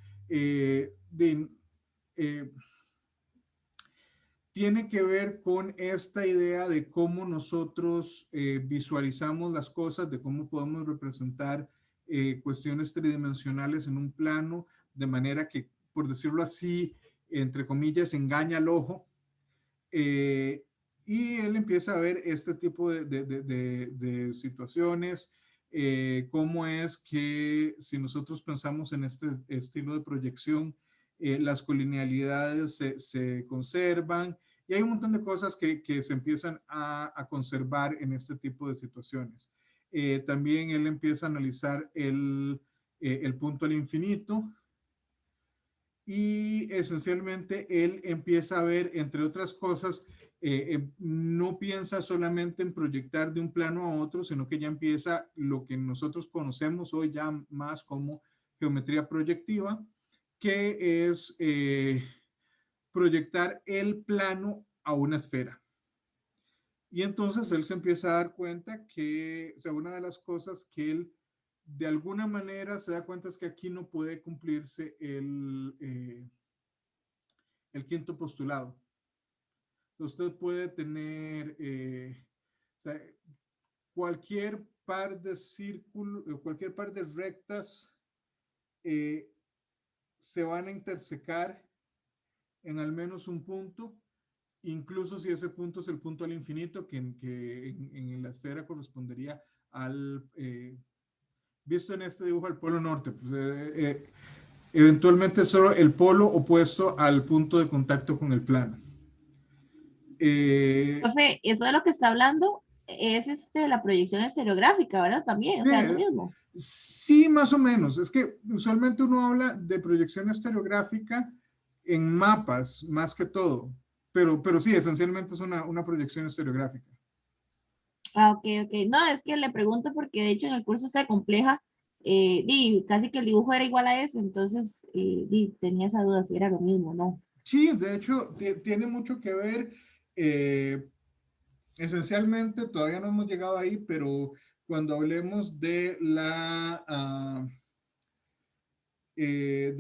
tiene que ver con esta idea de cómo nosotros visualizamos las cosas, de cómo podemos representar cuestiones tridimensionales en un plano, de manera que, por decirlo así, entre comillas, engaña al ojo. Y él empieza a ver este tipo de situaciones, cómo es que si nosotros pensamos en este estilo de proyección, las colinealidades se conservan y hay un montón de cosas que se empiezan a conservar en este tipo de situaciones. También él empieza a analizar el punto al infinito y esencialmente él empieza a ver, entre otras cosas, no piensa solamente en proyectar de un plano a otro, sino que ya empieza lo que nosotros conocemos hoy ya más como geometría proyectiva, que es proyectar el plano a una esfera. Y entonces él se empieza a dar cuenta que, o sea, una de las cosas que él de alguna manera se da cuenta es que aquí no puede cumplirse el quinto postulado. Usted puede tener o sea, cualquier par de círculos, cualquier par de rectas se van a intersecar en al menos un punto incluso si ese punto es el punto al infinito, que en la esfera correspondería al, visto en este dibujo, al polo norte. Pues, eventualmente solo el polo opuesto al punto de contacto con el plano. Eh, Profe, eso de lo que está hablando es la proyección estereográfica, ¿verdad? También, o sea, es lo eh, mismo. sí, más o menos. Es que usualmente uno habla de proyección estereográfica en mapas, más que todo. Pero sí, esencialmente es una proyección estereográfica. Ah, ok, ok. No, es que le pregunto porque de hecho en el curso está compleja, casi que el dibujo era igual a ese, entonces tenía esa duda si era lo mismo, ¿no? Sí, de hecho, tiene mucho que ver. eh, Esencialmente, todavía no hemos llegado ahí, pero cuando hablemos de la eh,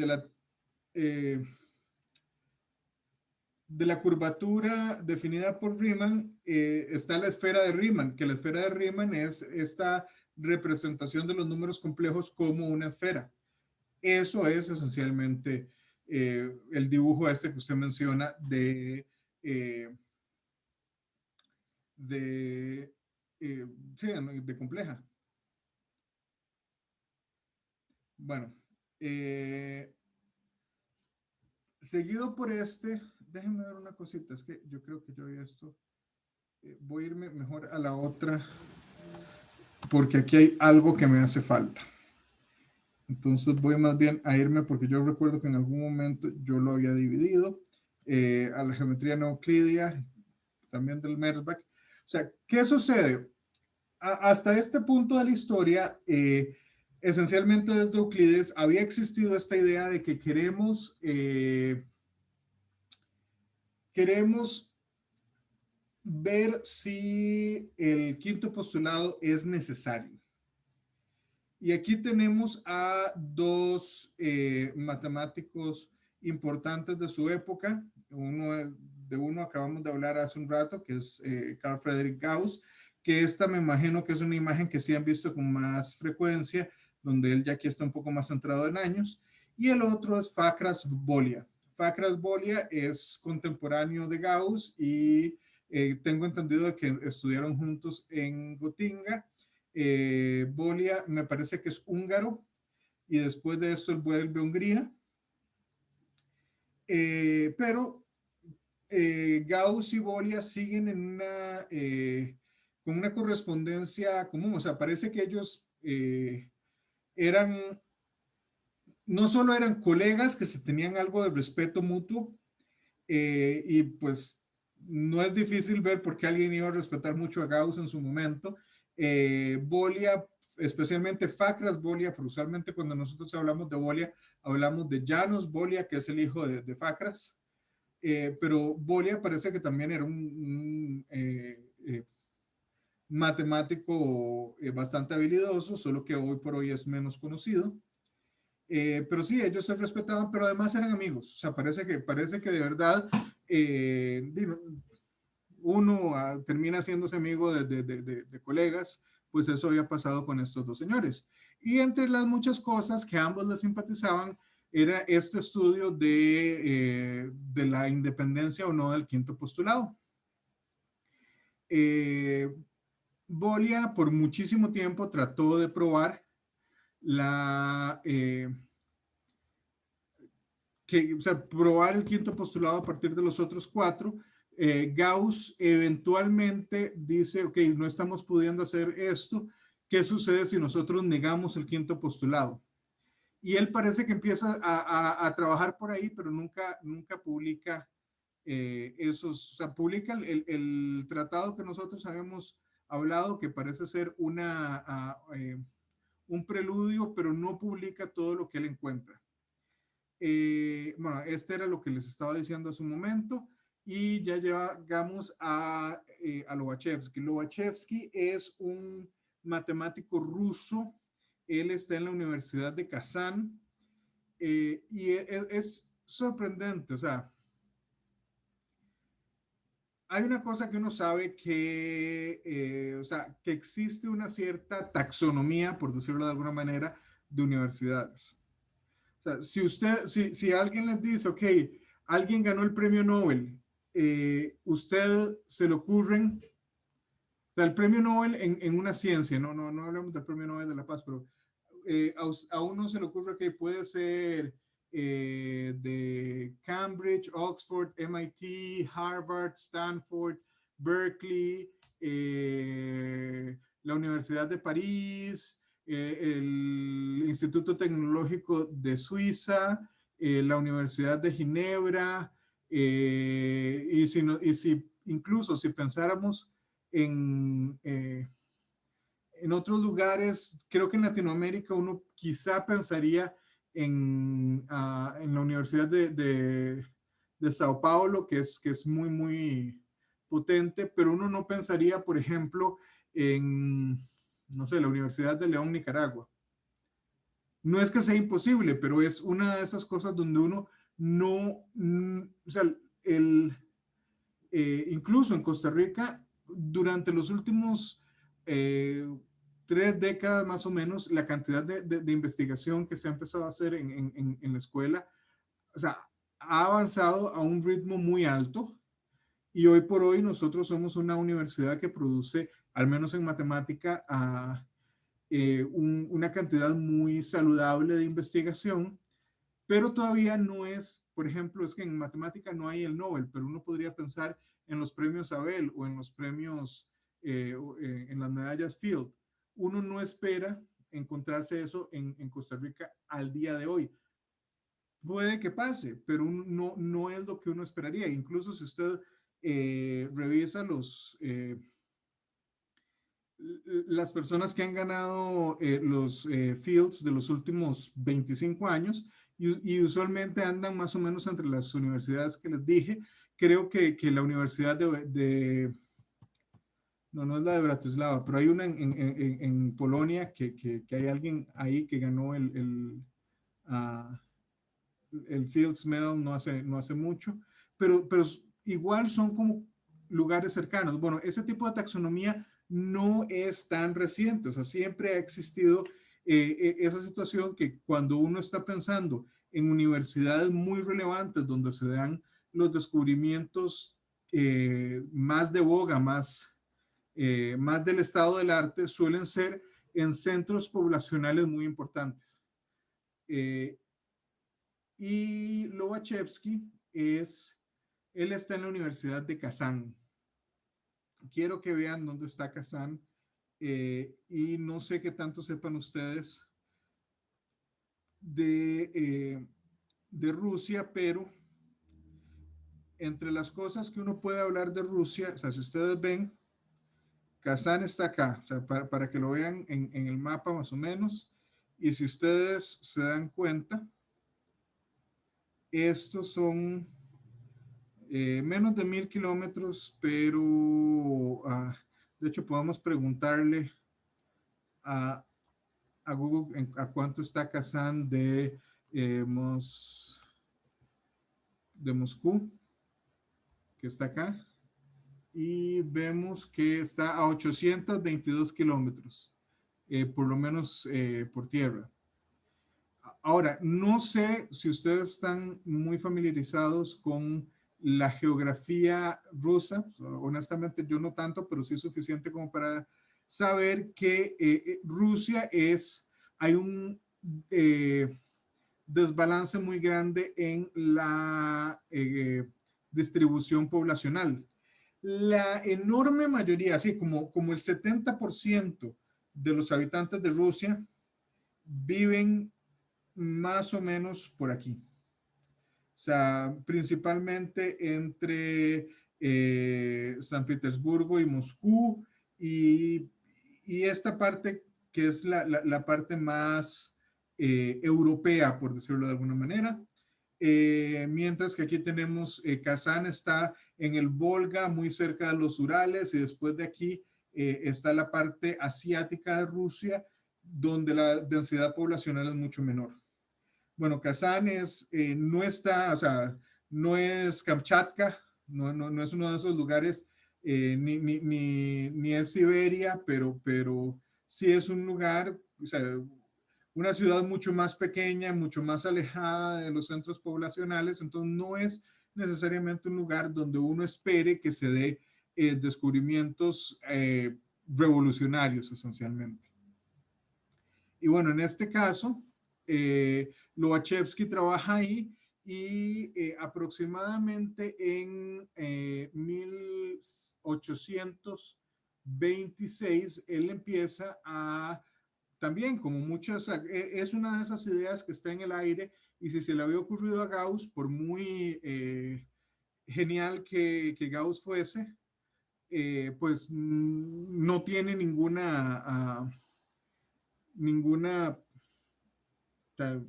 de la curvatura definida por Riemann, está la esfera de Riemann, que la esfera de Riemann es esta representación de los números complejos como una esfera. Eso es esencialmente el dibujo este que usted menciona eh, de, sí, de compleja. Bueno, eh, seguido por este, déjenme ver una cosita, es que yo creo que yo vi esto. Voy a irme mejor a la otra porque aquí hay algo que me hace falta. Entonces voy más bien a irme porque yo recuerdo que en algún momento yo lo había dividido a la geometría no euclidia, también del Merzbach. O sea, ¿qué sucede? Hasta este punto de la historia, esencialmente desde Euclides, había existido esta idea de que queremos ver si el quinto postulado es necesario. Y aquí tenemos a dos matemáticos importantes de su época. De uno acabamos de hablar hace un rato, que es Carl Friedrich Gauss, que esta me imagino que es una imagen que sí han visto con más frecuencia, donde él ya aquí está un poco más centrado en años. Y el otro es Fakras Bolia. Fakras Bolia es contemporáneo de Gauss y tengo entendido que estudiaron juntos en Gotinga. Bolia me parece que es húngaro y después de esto él vuelve a Hungría. Pero Gauss y Bolia siguen con una correspondencia común. O sea, parece que ellos eran, no solo eran colegas que se tenían algo de respeto mutuo, y pues no es difícil ver por qué alguien iba a respetar mucho a Gauss en su momento. Bolia, especialmente Fakras Bolia, pero usualmente cuando nosotros hablamos de Bolia, hablamos de Janos Bolia, que es el hijo de Fakras. Pero Bolia parece que también era un matemático bastante habilidoso, solo que hoy por hoy es menos conocido. Pero sí, ellos se respetaban, pero además eran amigos. O sea, parece que de verdad eh, uno termina haciéndose amigo de colegas, pues eso había pasado con estos dos señores. Y entre las muchas cosas que ambos les simpatizaban, era este estudio de la independencia o no del quinto postulado. Eh, Bolia por muchísimo tiempo trató de probar la, o sea, probar el quinto postulado a partir de los otros cuatro. Gauss eventualmente dice, ok, no estamos pudiendo hacer esto, ¿qué sucede si nosotros negamos el quinto postulado? Y él parece que empieza a trabajar por ahí, pero nunca publica esos, o sea, publica el tratado que nosotros habíamos hablado, que parece ser un preludio, pero no publica todo lo que él encuentra. Bueno, este era lo que les estaba diciendo hace un momento y ya llegamos a Lobachevsky. Lobachevsky es un matemático ruso. Él está en la Universidad de Kazán y es sorprendente. O sea, hay una cosa que uno sabe o sea, que existe una cierta taxonomía, por decirlo de alguna manera, de universidades. O sea, si alguien les dice, ok, alguien ganó el premio Nobel usted se le ocurren, o sea, el premio Nobel en una ciencia, no hablamos del premio Nobel de la Paz, pero a uno se le ocurre que puede ser de Cambridge, Oxford, MIT, Harvard, Stanford, Berkeley, la Universidad de París, el Instituto Tecnológico de Suiza, la Universidad de Ginebra, y si incluso si pensáramos en otros lugares, creo que en Latinoamérica uno quizá pensaría en la Universidad de Sao Paulo, que es muy potente, pero uno no pensaría, por ejemplo, en, no sé, la Universidad de León, Nicaragua. No es que sea imposible, pero es una de esas cosas donde uno no, o sea, el, incluso en Costa Rica, durante los últimos 3 décadas más o menos, la cantidad de investigación que se ha empezado a hacer en la escuela, o sea, ha avanzado a un ritmo muy alto y hoy por hoy nosotros somos una universidad que produce, al menos en matemática, una cantidad muy saludable de investigación, pero todavía no es, por ejemplo, es que en matemática no hay el Nobel, pero uno podría pensar en los premios Abel o en los premios, en las medallas Field. Uno no espera encontrarse eso en Costa Rica al día de hoy. Puede que pase, pero no es lo que uno esperaría. Incluso si usted revisa las personas que han ganado los fields de los últimos 25 años y usualmente andan más o menos entre las universidades que les dije. Creo que la universidad no es la de Bratislava, pero hay una en Polonia que hay alguien ahí que ganó uh, el Fields Medal no hace mucho, pero igual son como lugares cercanos. Bueno, ese tipo de taxonomía no es tan reciente, o sea, siempre ha existido esa situación que cuando uno está pensando en universidades muy relevantes donde se dan los descubrimientos más de boga, más del estado del arte, suelen ser en centros poblacionales muy importantes. Eh, y Lobachevsky él está en la Universidad de Kazán. Quiero que vean dónde está Kazán y no sé qué tanto sepan ustedes de Rusia, pero entre las cosas que uno puede hablar de Rusia, o sea, si ustedes ven, Kazán está acá, o sea, para que lo vean en el mapa más o menos, y si ustedes se dan cuenta, estos son menos de 1000 kilómetros, pero de hecho podemos preguntarle a, a Google a cuánto está Kazán de Moscú, que está acá, y vemos que está a 822 kilómetros, por lo menos por tierra. Ahora, no sé si ustedes están muy familiarizados con la geografía rusa. Honestamente, yo no tanto, pero sí suficiente como para saber que Rusia hay un desbalance muy grande en la distribución poblacional. La enorme mayoría, así como el 70% de los habitantes de Rusia viven más o menos por aquí. O sea, principalmente entre San Petersburgo y Moscú y esta parte que es la parte más europea, por decirlo de alguna manera. Mientras que aquí tenemos Kazán está en el Volga, muy cerca de los Urales, y después de aquí está la parte asiática de Rusia, donde la densidad poblacional es mucho menor. Bueno, Kazán no está, o sea, no es Kamchatka, no es uno de esos lugares, ni es Siberia, pero sí es un lugar, o sea, una ciudad mucho más pequeña, mucho más alejada de los centros poblacionales, entonces no es necesariamente un lugar donde uno espere que se dé descubrimientos revolucionarios esencialmente. Y bueno, en este caso, Lobachevsky trabaja ahí y aproximadamente en 1826 él empieza a, también como muchas, es una de esas ideas que está en el aire y si se le había ocurrido a Gauss, por muy genial que Gauss fuese, pues no tiene ninguna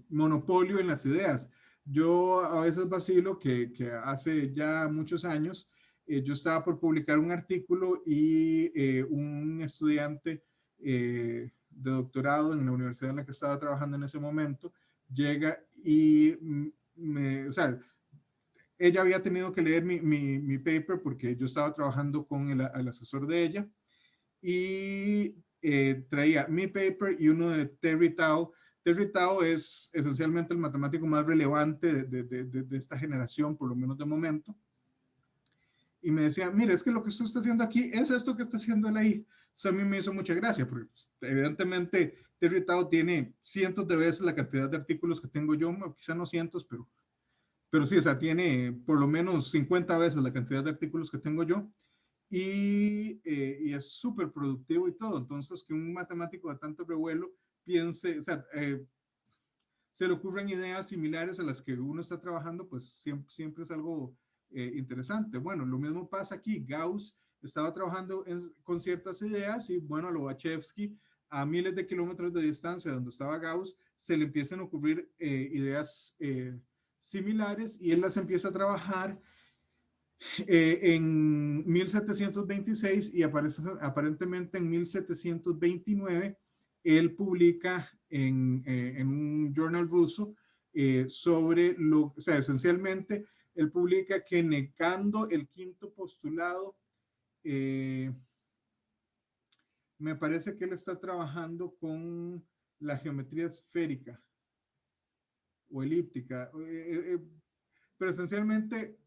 monopolio en las ideas. Yo a veces vacilo que hace ya muchos años yo estaba por publicar un artículo y un estudiante de doctorado en la universidad en la que estaba trabajando en ese momento llega y o sea, ella había tenido que leer mi paper porque yo estaba trabajando con el asesor de ella y traía mi paper y uno de Terry Tao. Terry Tao es esencialmente el matemático más relevante de esta generación, por lo menos de momento. Y me decía, mire, es que lo que usted está haciendo aquí es esto que está haciendo él ahí. Eso a mí me hizo mucha gracia, porque pues, evidentemente Terry Tao tiene cientos de veces la cantidad de artículos que tengo yo, quizá no cientos, pero sí, o sea, tiene por lo menos 50 veces la cantidad de artículos que tengo yo y es súper productivo y todo. Entonces, que un matemático de tanto revuelo piense, o sea, se le ocurren ideas similares a las que uno está trabajando, pues siempre es algo interesante. Bueno, lo mismo pasa aquí. Gauss estaba trabajando con ciertas ideas y bueno, Lobachevsky a miles de kilómetros de distancia donde estaba Gauss, se le empiezan a ocurrir ideas similares y él las empieza a trabajar en 1726 y aparentemente en 1729 él publica en un journal ruso sobre o sea, esencialmente él publica que negando el quinto postulado, eh, me parece que él está trabajando con la geometría esférica o elíptica, pero esencialmente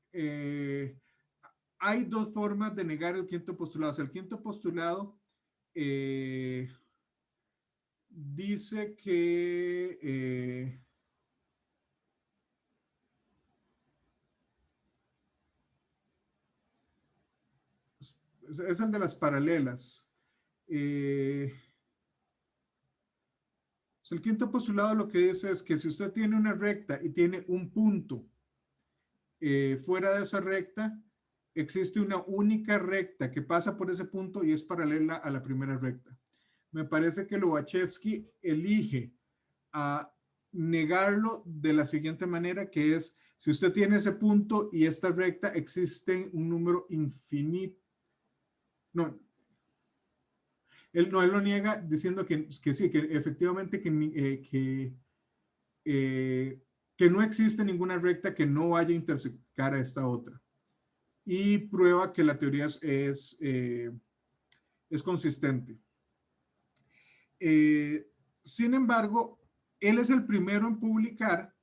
hay dos formas de negar el quinto postulado. O sea, el quinto postulado eh, dice que es el de las paralelas. El quinto postulado lo que dice es que si usted tiene una recta y tiene un punto fuera de esa recta, existe una única recta que pasa por ese punto y es paralela a la primera recta. Me parece que Lobachevsky elige a negarlo de la siguiente manera, que es, si usted tiene ese punto y esta recta, existe un número infinito. No, él lo niega diciendo que sí, que efectivamente que no existe ninguna recta que no vaya a intersectar a esta otra. Y prueba que la teoría es consistente. Sin embargo, él es el primero en publicar.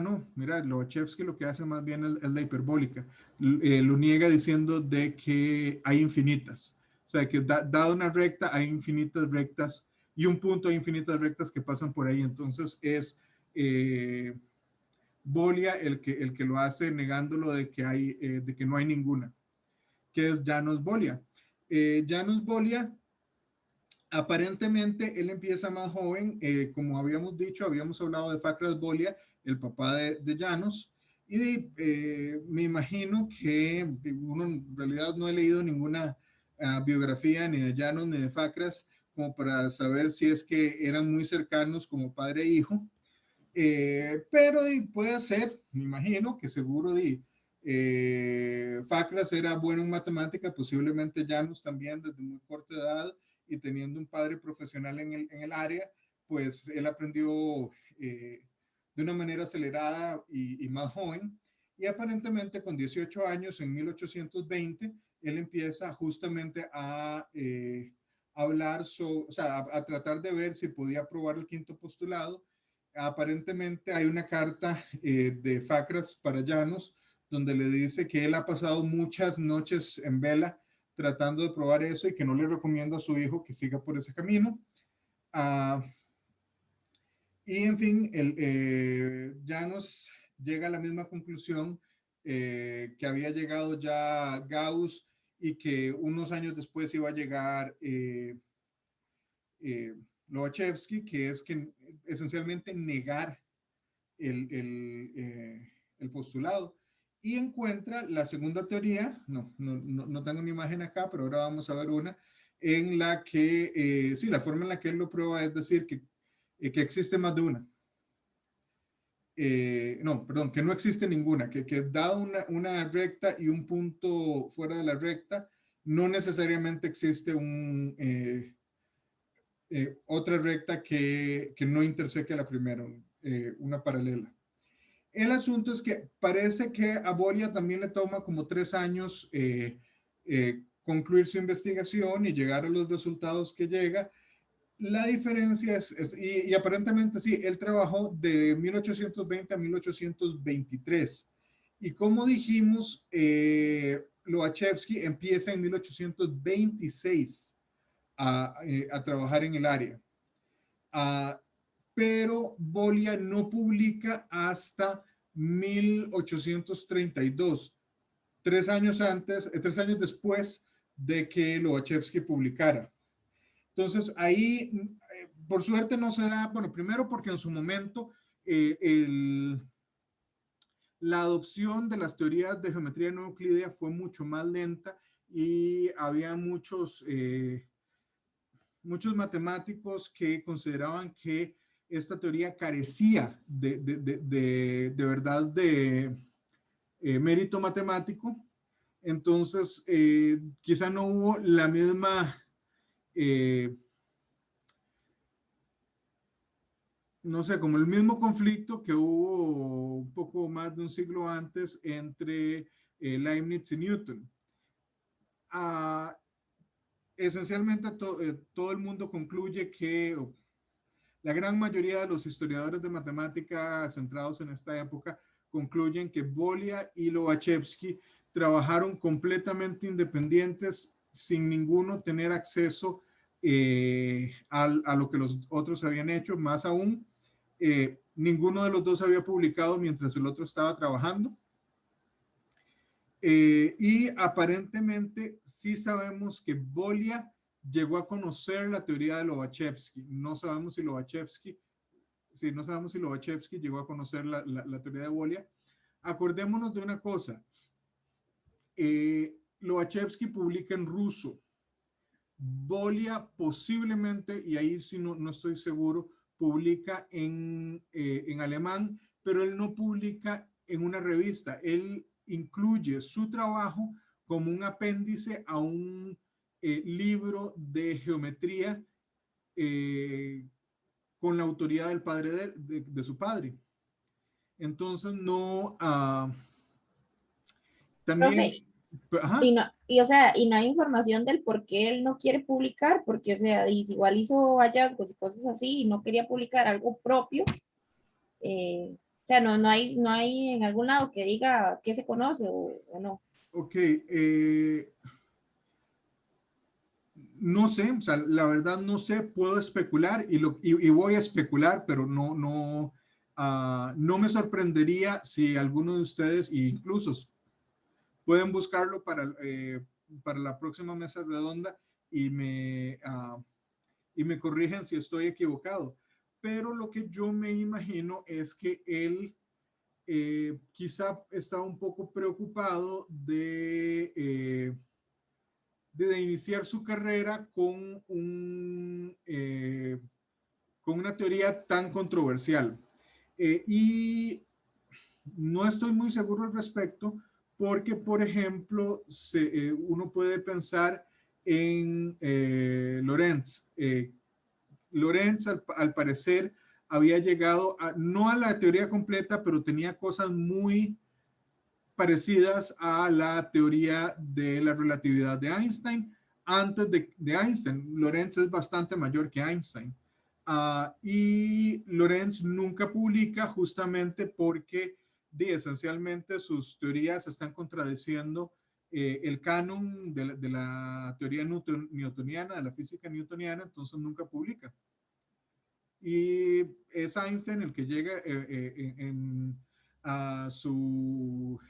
No, mira, Lobachevsky lo que hace más bien es la hiperbólica. Lo niega diciendo de que hay infinitas. O sea, que dado una recta, hay infinitas rectas y un punto hay infinitas rectas que pasan por ahí. Entonces es Bolia el que lo hace negándolo de que no hay ninguna, que es Janos Bolia. Janos Bolia, aparentemente él empieza más joven, como habíamos dicho, habíamos hablado de Fakras Bolia, el papá de Janos, y me imagino que uno en realidad no he leído ninguna biografía ni de Janos ni de Fakras como para saber si es que eran muy cercanos como padre e hijo, pero puede ser, me imagino que seguro Fakras era bueno en matemática, posiblemente Janos también desde muy corta edad y teniendo un padre profesional en el área, pues él aprendió de una manera acelerada y más joven. Y aparentemente con 18 años, en 1820, él empieza justamente a hablar sobre, o sea, a tratar de ver si podía probar el quinto postulado aparentemente hay una carta de Facras para Llanos donde le dice que él ha pasado muchas noches en vela tratando de probar eso y que no le recomienda a su hijo que siga por ese camino. Uh, y en fin, Llanos llega a la misma conclusión que había llegado ya Gauss y que unos años después iba a llegar Lobachevsky, que es que esencialmente negar el postulado. Y encuentra la segunda teoría, no tengo una imagen acá, pero ahora vamos a ver una, en la que, sí, la forma en la que él lo prueba es decir que existe más de una. No, perdón, que no existe ninguna, que dado una recta y un punto fuera de la recta, no necesariamente existe otra recta que no interseque a la primera, una paralela. El asunto es que parece que a Bolia también le toma como 3 años concluir su investigación y llegar a los resultados que llega. La diferencia y aparentemente sí, él trabajó de 1820 a 1823. Y como dijimos, Lobachevsky empieza en 1826 a trabajar en el área. Pero Bolia no publica hasta 1832, 3 años antes, 3 años después de que Lobachevsky publicara. Entonces ahí, por suerte no se da, bueno, primero porque en su momento la adopción de las teorías de geometría no euclídea fue mucho más lenta y había muchos matemáticos que consideraban que esta teoría carecía de verdad de mérito matemático. Entonces, quizá no hubo la misma, no sé, como el mismo conflicto que hubo un poco más de un siglo antes entre Leibniz y Newton. Esencialmente todo el mundo concluye que la gran mayoría de los historiadores de matemática centrados en esta época concluyen que Bolia y Lobachevsky trabajaron completamente independientes sin ninguno tener acceso a lo que los otros habían hecho. Más aún, ninguno de los dos había publicado mientras el otro estaba trabajando. Y aparentemente sí sabemos que Bolia llegó a conocer la teoría de Lobachevsky. No sabemos si Lobachevsky llegó a conocer la teoría de Bolia. Acordémonos de una cosa. Lobachevsky publica en ruso. Bolia posiblemente, y ahí sí no estoy seguro, publica en alemán, pero él no publica en una revista. Él incluye su trabajo como un apéndice a un libro de geometría con la autoría del padre de su padre. Entonces no, también, y no, o sea, y no hay información del por qué él no quiere publicar, porque, o sea, igual hizo hallazgos y cosas así y no quería publicar algo propio. O sea, no hay en algún lado que diga qué se conoce o no. Ok, no sé, o sea, la verdad no sé, puedo especular y voy a especular, pero no me sorprendería si alguno de ustedes, incluso pueden buscarlo para la próxima mesa redonda y me corrigen si estoy equivocado. Pero lo que yo me imagino es que él quizá está un poco preocupado de iniciar su carrera con una teoría tan controversial. Y no estoy muy seguro al respecto porque, por ejemplo, uno puede pensar en Lorentz. Lorentz, al parecer, había llegado no a la teoría completa, pero tenía cosas muy parecidas a la teoría de la relatividad de Einstein antes de Einstein. Lorentz es bastante mayor que Einstein. Y y Lorenz nunca publica justamente porque esencialmente sus teorías están contradiciendo el canon de la teoría newtoniana, de la física newtoniana, entonces nunca publica. Y es Einstein el que llega a su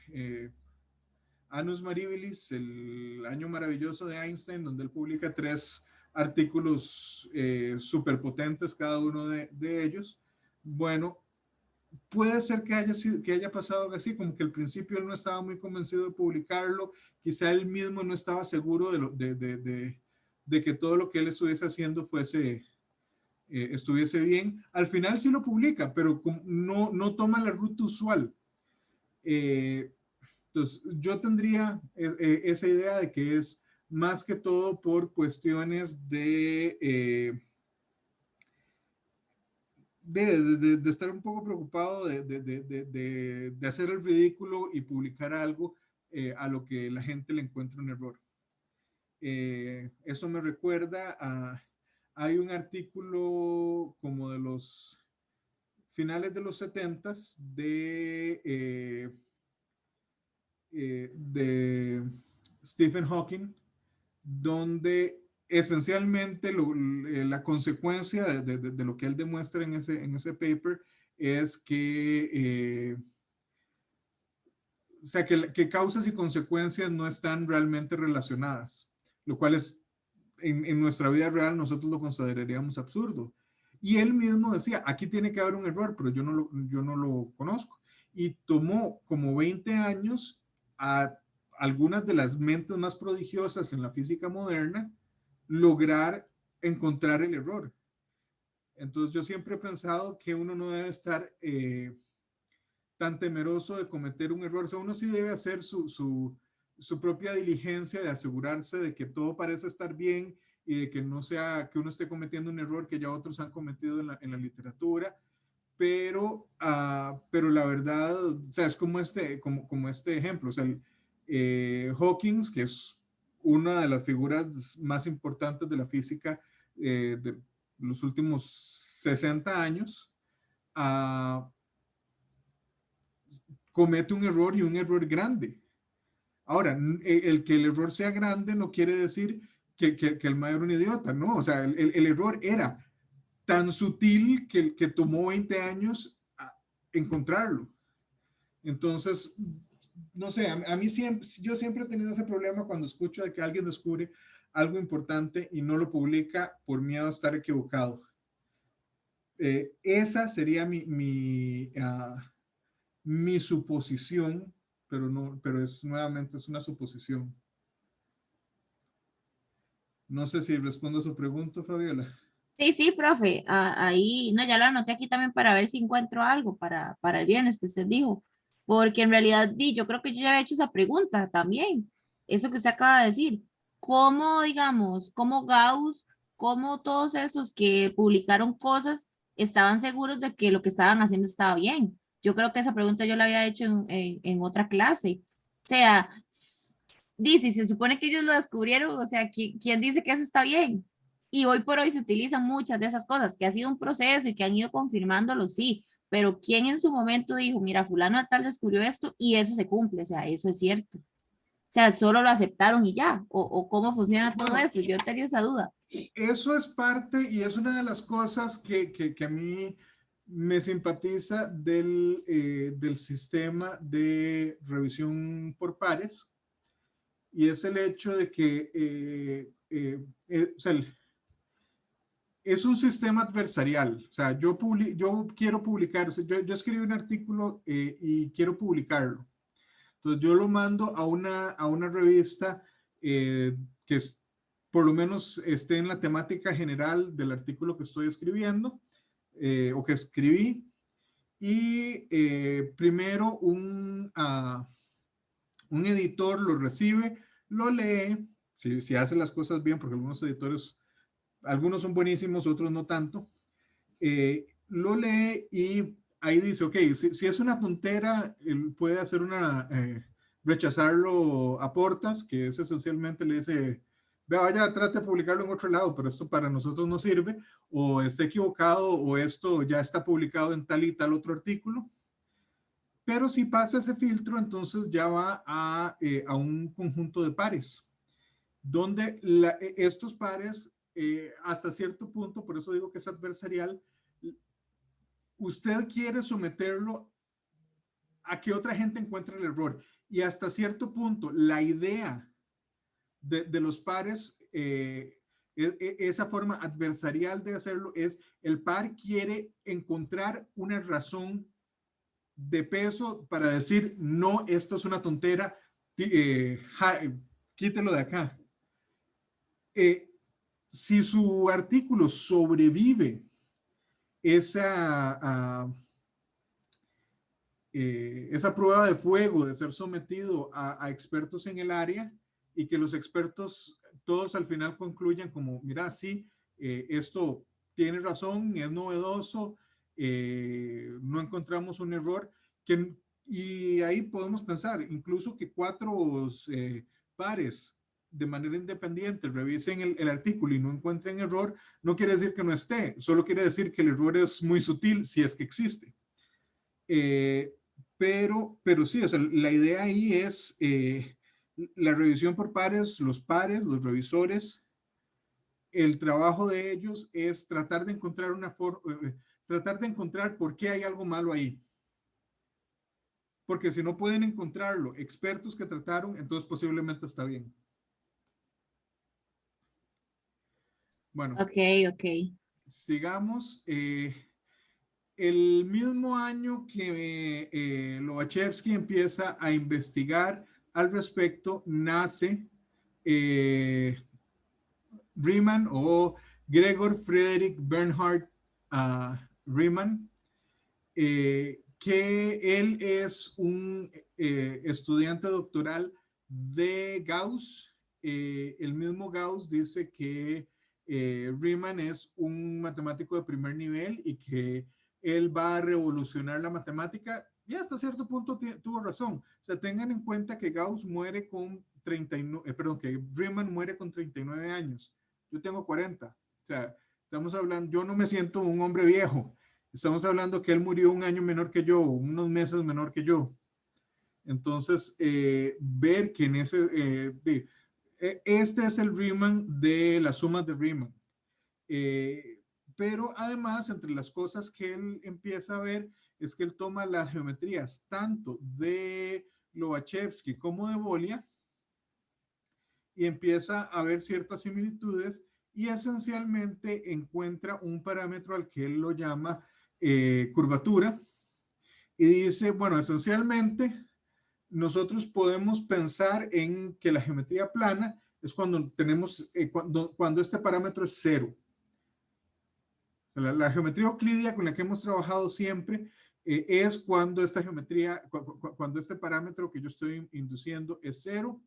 Annus Mirabilis, el año maravilloso de Einstein, donde él publica 3 artículos superpotentes, cada uno de ellos. Bueno, puede ser que haya pasado algo así, como que al principio él no estaba muy convencido de publicarlo, quizá él mismo no estaba seguro de que todo lo que él estuviese haciendo estuviese bien. Al final sí lo publica, pero no toma la ruta usual. Entonces, yo tendría esa idea de que es más que todo por cuestiones de estar un poco preocupado de hacer el ridículo y publicar algo a lo que la gente le encuentra un error. Eso me recuerda hay un artículo como de los finales de los 70s de Stephen Hawking, donde esencialmente la consecuencia de lo que él demuestra en ese paper es o sea, que causas y consecuencias no están realmente relacionadas, lo cual es en nuestra vida real nosotros lo consideraríamos absurdo. Y él mismo decía, aquí tiene que haber un error, pero yo no lo conozco. Y tomó como 20 años a algunas de las mentes más prodigiosas en la física moderna lograr encontrar el error. Entonces yo siempre he pensado que uno no debe estar tan temeroso de cometer un error. O sea, uno sí debe hacer su propia diligencia de asegurarse de que todo parece estar bien y de que no sea que uno esté cometiendo un error que ya otros han cometido en la literatura, pero la verdad, o sea, es como este ejemplo, o sea, Hawkins, que es una de las figuras más importantes de la física de los últimos 60 años, uh, comete un error y un error grande. Ahora, el que el error sea grande no quiere decir que el mayor era un idiota, no, o sea, el error era tan sutil que tomó 20 años encontrarlo. Entonces, no sé, a mí siempre, yo siempre he tenido ese problema cuando escucho de que alguien descubre algo importante y no lo publica por miedo a estar equivocado. Esa sería mi suposición, pero nuevamente es una suposición. No sé si respondo a su pregunta, Fabiola. Sí, sí, profe, ahí, no, ya lo anoté aquí también para ver si encuentro algo para el viernes que usted dijo, porque en realidad yo creo que yo ya he hecho esa pregunta también, eso que usted acaba de decir, cómo, digamos, cómo Gauss, cómo todos esos que publicaron cosas estaban seguros de que lo que estaban haciendo estaba bien. Yo creo que esa pregunta yo la había hecho en otra clase. O sea, dice, se supone que ellos lo descubrieron, o sea, ¿quién dice que eso está bien? Y hoy por hoy se utilizan muchas de esas cosas, que ha sido un proceso y que han ido confirmándolo, sí, pero ¿quién en su momento dijo, mira, fulano de tal descubrió esto y eso se cumple? O sea, eso es cierto. O sea, solo lo aceptaron y ya. O cómo funciona todo Bueno, eso. Yo tenía esa duda. eso es parte y es una de las cosas que a mí me simpatiza del sistema de revisión por pares, y es el hecho de que o sea, es un sistema adversarial. O sea, yo quiero publicar, o sea, yo escribí un artículo y quiero publicarlo. Entonces yo lo mando a una revista que por lo menos esté en la temática general del artículo que estoy escribiendo o que escribí. Y primero un editor lo recibe, lo lee, si hace las cosas bien, porque algunos editores, algunos son buenísimos, otros no tanto, lo lee y ahí dice, ok, si es una tontera, él puede hacer rechazarlo a portas, que es esencialmente le dice, vea, vaya, trate de publicarlo en otro lado, pero esto para nosotros no sirve, o está equivocado, o esto ya está publicado en tal y tal otro artículo. Pero si pasa ese filtro, entonces ya va a un conjunto de pares, donde estos pares, hasta cierto punto, por eso digo que es adversarial, usted quiere someterlo a que otra gente encuentre el error. Y hasta cierto punto, la idea de los pares, esa forma adversarial de hacerlo es el par quiere encontrar una razón de peso para decir, no, esto es una tontera, quítelo de acá. Si su artículo sobrevive esa, esa prueba de fuego de ser sometido a expertos en el área y que los expertos todos al final concluyan como, mira, sí, esto tiene razón, es novedoso, no encontramos un error, que, y ahí podemos pensar, incluso que cuatro pares de manera independiente revisen el artículo y no encuentren error, no quiere decir que no esté, solo quiere decir que el error es muy sutil si es que existe. Eh, pero sí, o sea, la idea ahí es la revisión por pares, los revisores, el trabajo de ellos es tratar de encontrar una forma, tratar de encontrar por qué hay algo malo ahí. Porque si no pueden encontrarlo, expertos que trataron, entonces posiblemente está bien. Bueno, Ok, ok. sigamos. El mismo año que Lobachevsky empieza a investigar al respecto, nace eh, Riemann o Gregor Friedrich Bernhard Riemann, que él es un estudiante doctoral de Gauss. El mismo Gauss dice que Riemann es un matemático de primer nivel y que él va a revolucionar la matemática, y hasta cierto punto tuvo razón. O sea, tengan en cuenta que Gauss muere con 39, perdón, que Riemann muere con 39 años. Yo tengo 40. O sea, estamos hablando, yo no me siento un hombre viejo. Estamos hablando que él murió un año menor que yo, unos meses menor que yo. Entonces, ver que en ese, este es el Riemann de las sumas de Riemann. Pero además, entre las cosas que él empieza a ver, es que él toma las geometrías tanto de Lobachevsky como de Bolia y empieza a ver ciertas similitudes y esencialmente encuentra un parámetro al que él lo llama curvatura y dice, bueno, esencialmente nosotros podemos pensar en que la geometría plana es cuando tenemos, cuando este parámetro es cero. La geometría euclidia con la que hemos trabajado siempre es cuando esta geometría, cuando este parámetro que yo estoy induciendo es cero.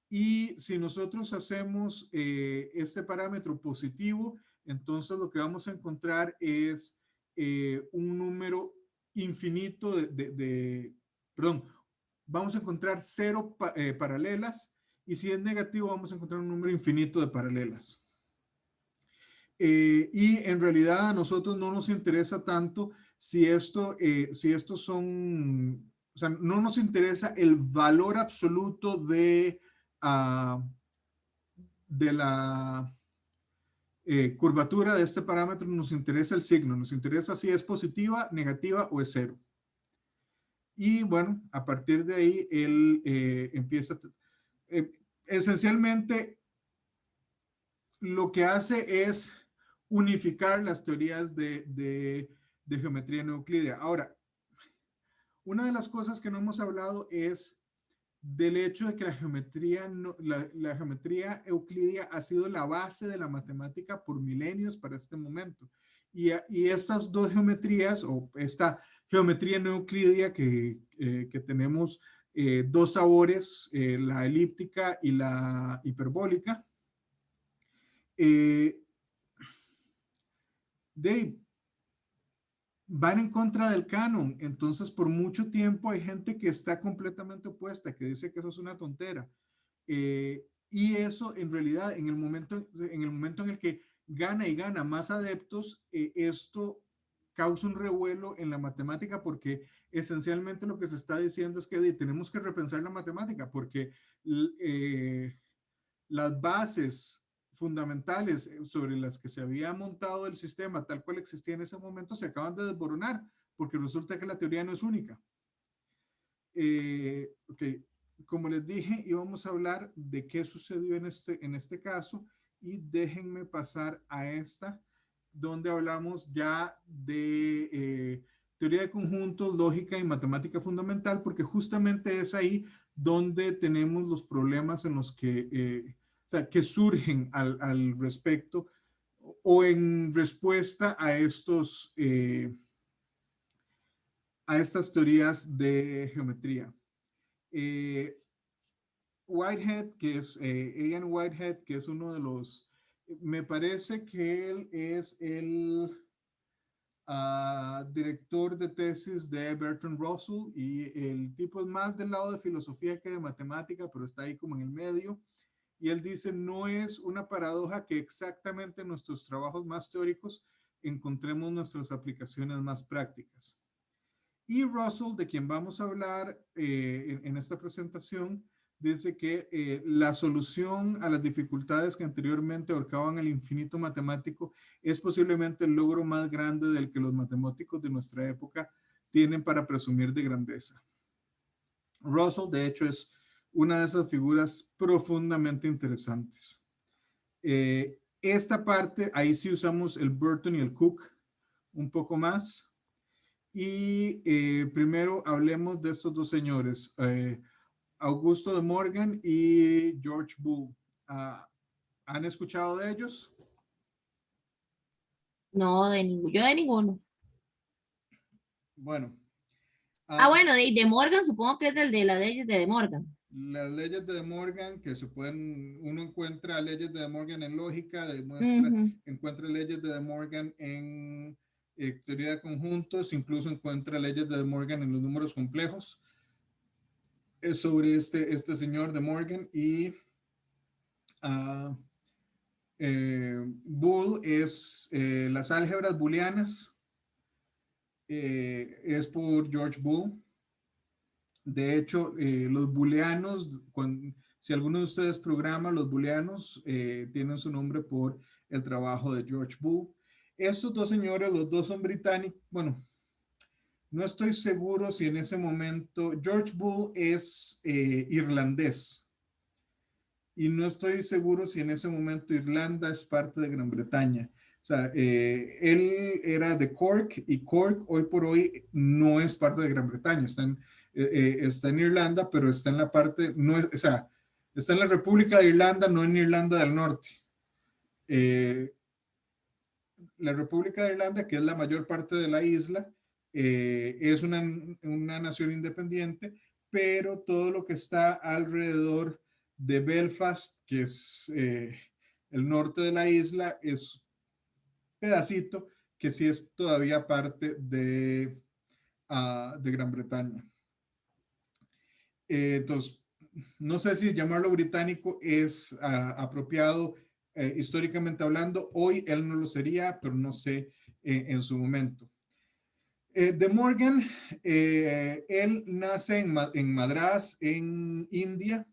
Y si nosotros hacemos este parámetro positivo, entonces lo que vamos a encontrar es un número infinito perdón, vamos a encontrar cero paralelas, y si es negativo vamos a encontrar un número infinito de paralelas. Y en realidad a nosotros no nos interesa tanto si estos son, o sea, no nos interesa el valor absoluto de la curvatura de este parámetro, nos interesa el signo, nos interesa si es positiva, negativa o es cero. Y bueno, a partir de ahí él empieza, eh, esencialmente lo que hace es unificar las teorías de geometría no euclídea. Ahora, una de las cosas que no hemos hablado es del hecho de que la geometría, la geometría euclídea ha sido la base de la matemática por milenios para este momento. Y estas dos geometrías, o esta geometría no euclídea que tenemos dos sabores, la elíptica y la hiperbólica, eh, Dave, van en contra del canon. Entonces, por mucho tiempo hay gente que está completamente opuesta, que dice que eso es una tontera. Y eso en realidad en el momento en el que gana y gana más adeptos, esto causa un revuelo en la matemática porque esencialmente lo que se está diciendo es que tenemos que repensar la matemática porque eh, las bases fundamentales sobre las que se había montado el sistema tal cual existía en ese momento se acaban de desboronar porque resulta que la teoría no es única. Ok, como les dije, íbamos a hablar de qué sucedió en este caso y déjenme pasar a esta, donde hablamos ya de teoría de conjuntos, lógica y matemática fundamental, porque justamente es ahí donde tenemos los problemas en los que, o sea, que surgen al respecto o en respuesta a estas teorías de geometría. Eh, Whitehead, que es Ian Whitehead, que es uno de los, me parece que él es el director de tesis de Bertrand Russell y el tipo es más del lado de filosofía que de matemática, pero está ahí como en el medio. Y él dice, no es una paradoja que exactamente en nuestros trabajos más teóricos encontremos nuestras aplicaciones más prácticas. Y Russell, de quien vamos a hablar en esta presentación, dice que la solución a las dificultades que anteriormente ahorcaban el infinito matemático es posiblemente el logro más grande del que los matemáticos de nuestra época tienen para presumir de grandeza. Russell, de hecho, es una de esas figuras profundamente interesantes. Esta parte, ahí sí usamos el Burton y el Cook un poco más. Y primero hablemos de estos dos señores, Augusto de Morgan y George Boole. ¿Han escuchado de ellos? No, de ninguno, yo de ninguno. Bueno, Ah, uh, bueno, de Morgan, supongo que es del de las leyes de Morgan. las leyes de De Morgan, que se pueden, uno encuentra leyes de De Morgan en lógica, Ujú. encuentra leyes de De Morgan en teoría de conjuntos, incluso encuentra leyes de De Morgan en los números complejos. Es sobre este señor De Morgan y uh, Boole es las álgebras booleanas, es por George Boole. De hecho, los booleanos, si alguno de ustedes programa, los booleanos tienen su nombre por el trabajo de George Boole. Estos dos señores, los dos son británicos, bueno, no estoy seguro si en ese momento, George Boole es irlandés y no estoy seguro si en ese momento Irlanda es parte de Gran Bretaña. O sea, él era de Cork y Cork hoy por hoy no es parte de Gran Bretaña, está en Irlanda, pero está en la parte, no es, o sea, está en la República de Irlanda, no en Irlanda del Norte. Eh, la República de Irlanda, que es la mayor parte de la isla, es una nación independiente, pero todo lo que está alrededor de Belfast, que es el norte de la isla, es pedacito que sí es todavía parte de Gran Bretaña. Entonces, no sé si llamarlo británico es apropiado históricamente hablando. Hoy él no lo sería, pero no sé en su momento. De Morgan, él nace en Madrás, en India,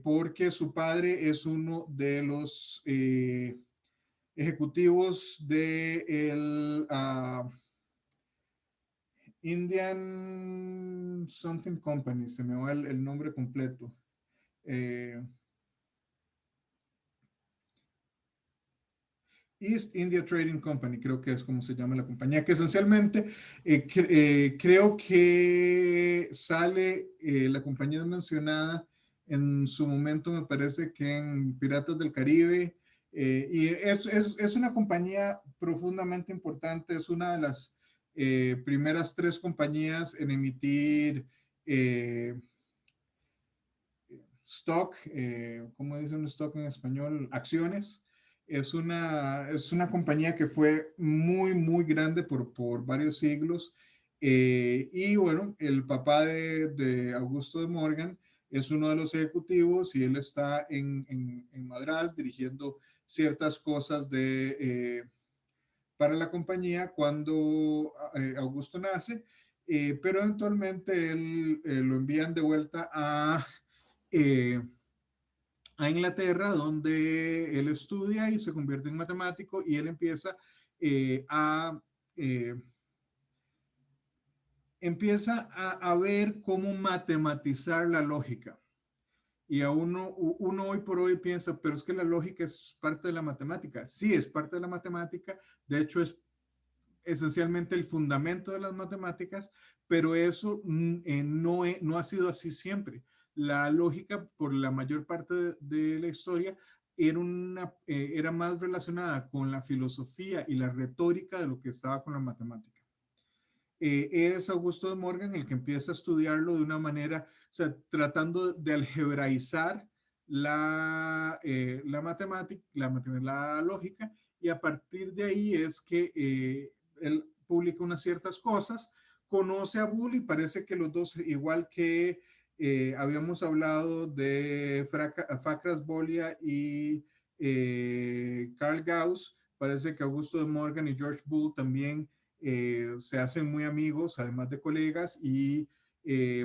porque su padre es uno de los ejecutivos del Indian Something Company, se me va el nombre completo. East India Trading Company, creo que es como se llama la compañía, que esencialmente creo que sale la compañía mencionada en su momento, me parece que en Piratas del Caribe, y es una compañía profundamente importante, es una de las primeras tres compañías en emitir stock, ¿cómo dice un stock en español? Acciones. Es una compañía que fue muy, muy grande por varios siglos. Y bueno, el papá de Augusto de Morgan es uno de los ejecutivos y él está en Madras dirigiendo ciertas cosas para la compañía cuando Augusto nace, pero eventualmente él lo envían de vuelta eh, a Inglaterra, donde él estudia y se convierte en matemático y él eh, a, eh, empieza a ver cómo matematizar la lógica. Y a uno hoy por hoy piensa, pero es que la lógica es parte de la matemática. Sí, es parte de la matemática. De hecho, es esencialmente el fundamento de las matemáticas, pero eso no ha sido así siempre. La lógica, por la mayor parte de la historia, era más relacionada con la filosofía y la retórica de lo que estaba con la matemática. Es Augusto de Morgan el que empieza a estudiarlo de una manera, o sea, tratando de algebraizar la matemática, la lógica, y a partir de ahí es que él publica unas ciertas cosas, conoce a Boole y parece que los dos, igual que habíamos hablado de Facras Bolia y Carl Gauss, parece que Augusto de Morgan y George Boole también se hacen muy amigos, además de colegas, y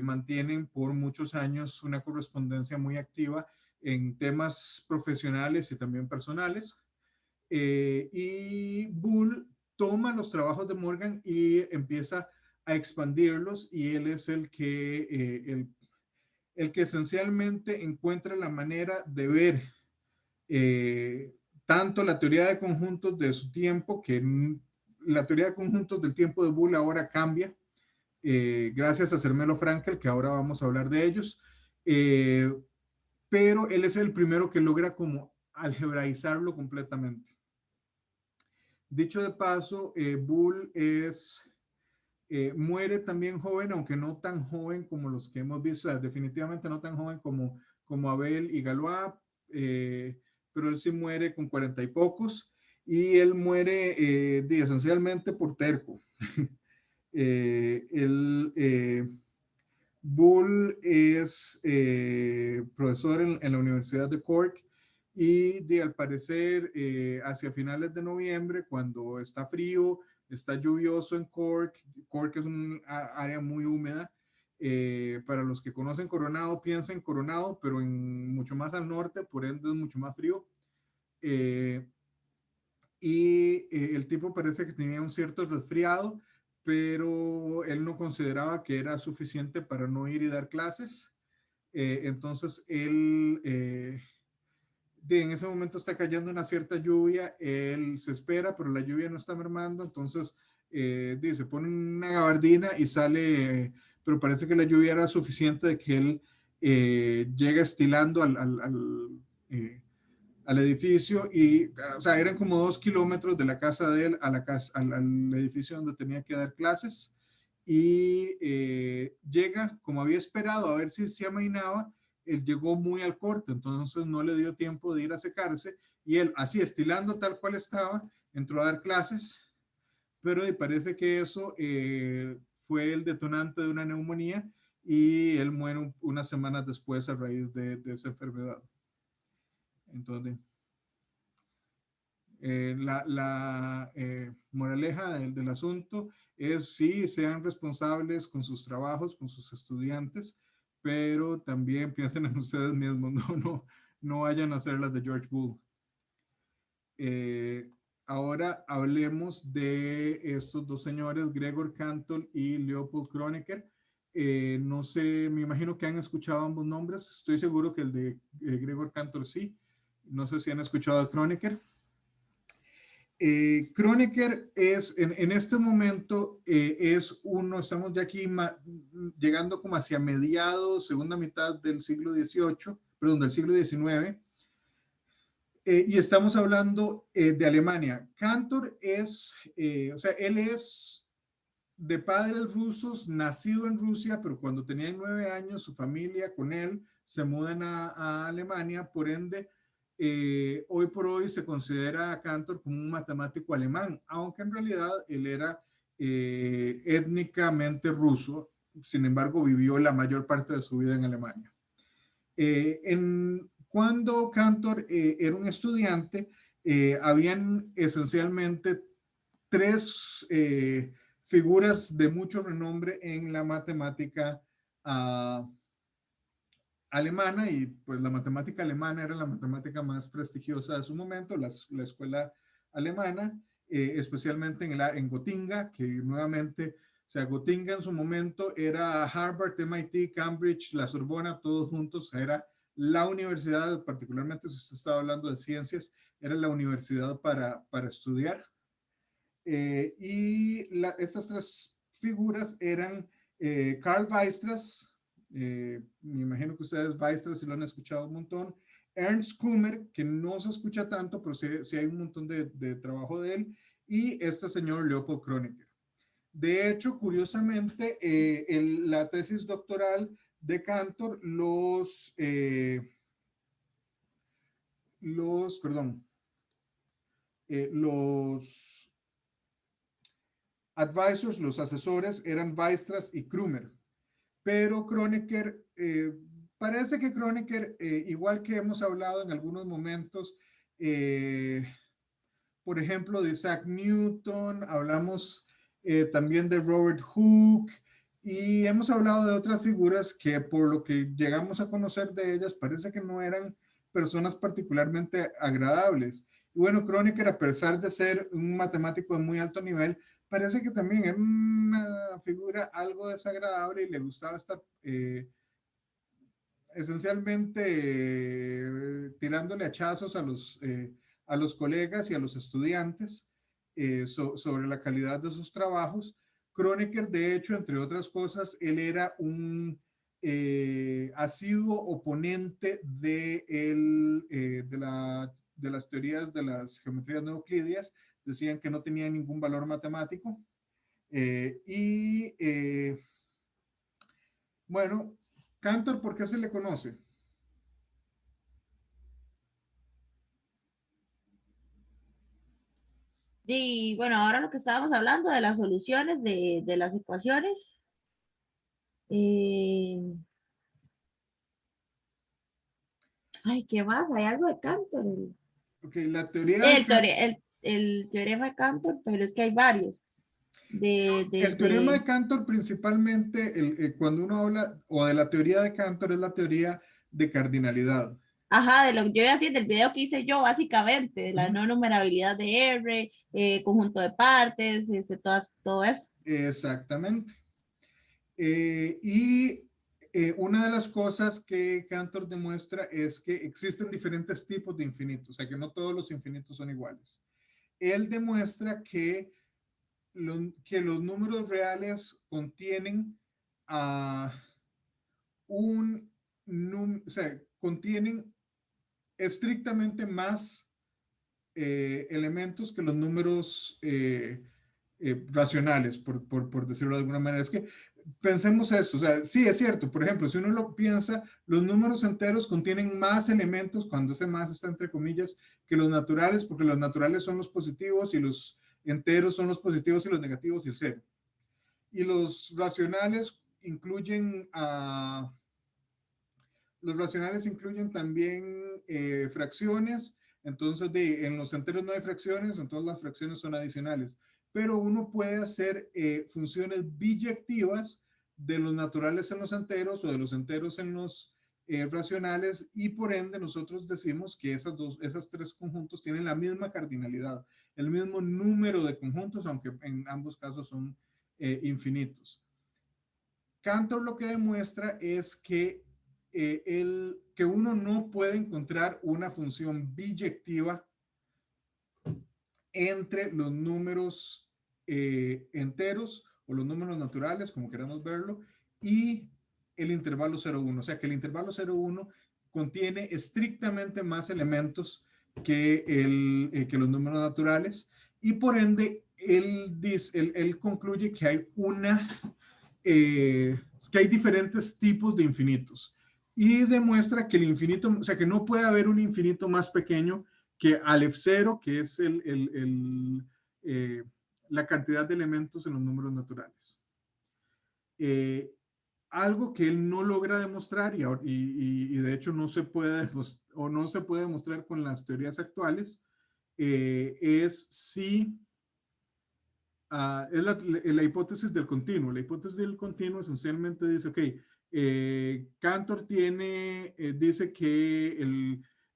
mantienen por muchos años una correspondencia muy activa en temas profesionales y también personales. Y Boole toma los trabajos de Morgan y empieza a expandirlos y él es el que esencialmente encuentra la manera de ver tanto la teoría de conjuntos de su tiempo, que la teoría de conjuntos del tiempo de Boole ahora cambia, gracias a Zermelo Fraenkel, que ahora vamos a hablar de ellos, pero él es el primero que logra como algebraizarlo completamente. Dicho de paso, Boole muere también joven, aunque no tan joven como los que hemos visto, o sea, definitivamente no tan joven como Abel y Galois, pero él sí muere con 40 y pocos, y él muere esencialmente por terco. Boole es profesor en la Universidad de Cork y al parecer hacia finales de noviembre, cuando está frío, está lluvioso en Cork. Cork es un área muy húmeda. Para los que conocen Coronado, piensen Coronado, pero mucho más al norte, por ende es mucho más frío. Eh, el tipo parece que tenía un cierto resfriado, pero él no consideraba que era suficiente para no ir y dar clases. Entonces en ese momento está cayendo una cierta lluvia, él se espera, pero la lluvia no está mermando, entonces se pone una gabardina y sale, pero parece que la lluvia era suficiente de que él llega estilando al edificio y, o sea, eran como 2 kilómetros de la casa de él al edificio donde tenía que dar clases y llega como había esperado a ver si se amainaba. Él llegó muy al corte, entonces no le dio tiempo de ir a secarse y él así estilando tal cual estaba, entró a dar clases, pero parece que eso fue el detonante de una neumonía y él muere unas semanas después a raíz de esa enfermedad. Entonces, la moraleja del asunto es sí, sean responsables con sus trabajos, con sus estudiantes, pero también piensen en ustedes mismos, no vayan a hacer las de George Boole. Ahora hablemos de estos dos señores, Gregor Cantor y Leopold Kronecker. No sé, me imagino que han escuchado ambos nombres. Estoy seguro que el de Gregor Cantor sí. No sé si han escuchado a Kronecker. Kronecker es, en este momento, estamos ya aquí llegando como hacia mediados, segunda mitad del siglo XVIII, perdón, del siglo XIX, y estamos hablando de Alemania. Cantor o sea, él es de padres rusos, nacido en Rusia, pero cuando tenía 9 años, su familia con él se mudan a Alemania, por ende, hoy por hoy se considera a Cantor como un matemático alemán, aunque en realidad él era étnicamente ruso, sin embargo vivió la mayor parte de su vida en Alemania. Cuando Cantor era un estudiante, habían esencialmente tres figuras de mucho renombre en la matemática alemana, y pues la matemática alemana era la matemática más prestigiosa de su momento, la escuela alemana, especialmente en Gotinga, que nuevamente, o sea, Gotinga en su momento era Harvard, MIT, Cambridge, la Sorbona, todos juntos, era la universidad, particularmente si se estaba hablando de ciencias, era la universidad para estudiar. Estas tres figuras eran Carl Weierstrass, me imagino que ustedes Weierstrass si lo han escuchado un montón, Ernst Kummer, que no se escucha tanto, pero sí hay un montón de trabajo de él, y este señor Leopold Kronecker. De hecho, curiosamente, la tesis doctoral de Cantor, los advisors, los asesores, eran Weierstrass y Krummer. Pero Kronecker, parece que Kronecker, igual que hemos hablado en algunos momentos, por ejemplo, de Isaac Newton, hablamos también de Robert Hooke, y hemos hablado de otras figuras que por lo que llegamos a conocer de ellas, parece que no eran personas particularmente agradables. Y bueno, Kronecker, a pesar de ser un matemático de muy alto nivel, parece que también era una figura algo desagradable y le gustaba estar esencialmente tirándole hachazos a los colegas y a los estudiantes sobre la calidad de sus trabajos. Kronecker, de hecho, entre otras cosas, él era un asiduo oponente de las teorías de las geometrías no euclidias. Decían que no tenían ningún valor matemático. Bueno, Cantor, ¿por qué se le conoce? Y bueno, ahora lo que estábamos hablando de las soluciones de las ecuaciones. eh, Ay, ¿qué más? Hay algo de Cantor. Ok, la teoría de Cantor. El teorema de Cantor, pero es que hay varios. El teorema de Cantor principalmente, cuando uno habla o de la teoría de Cantor, es la teoría de cardinalidad. Ajá, de lo que yo iba a decir del video que hice yo, básicamente, de la Ujú. no numerabilidad de R, conjunto de partes, todo eso. Exactamente. Una de las cosas que Cantor demuestra es que existen diferentes tipos de infinitos, o sea que no todos los infinitos son iguales. Él demuestra que los números reales contienen a o sea, contienen estrictamente más elementos que los números racionales, por decirlo de alguna manera. Es que pensemos eso, o sea, sí es cierto, por ejemplo, si uno lo piensa, los números enteros contienen más elementos, cuando ese más está entre comillas, que los naturales, porque los naturales son los positivos y los enteros son los positivos y los negativos y el cero. Y los racionales incluyen los racionales incluyen también fracciones, entonces en los enteros no hay fracciones, entonces las fracciones son adicionales. Pero uno puede hacer funciones biyectivas de los naturales en los enteros o de los enteros en los racionales, y por ende nosotros decimos que esas tres conjuntos tienen la misma cardinalidad, el mismo número de conjuntos, aunque en ambos casos son infinitos. Cantor lo que demuestra es que uno no puede encontrar una función biyectiva entre los números enteros o los números naturales, como queramos verlo, y el intervalo 0,1. O sea que el intervalo 0,1 contiene estrictamente más elementos que los números naturales, y por ende él concluye que hay que hay diferentes tipos de infinitos, y demuestra que el infinito, o sea, que no puede haber un infinito más pequeño que Aleph 0, que es la cantidad de elementos en los números naturales. algo que él no logra demostrar y de hecho no se puede, o no se puede demostrar con las teorías actuales, es si es la hipótesis del continuo. La hipótesis del continuo esencialmente dice, ok, Cantor dice que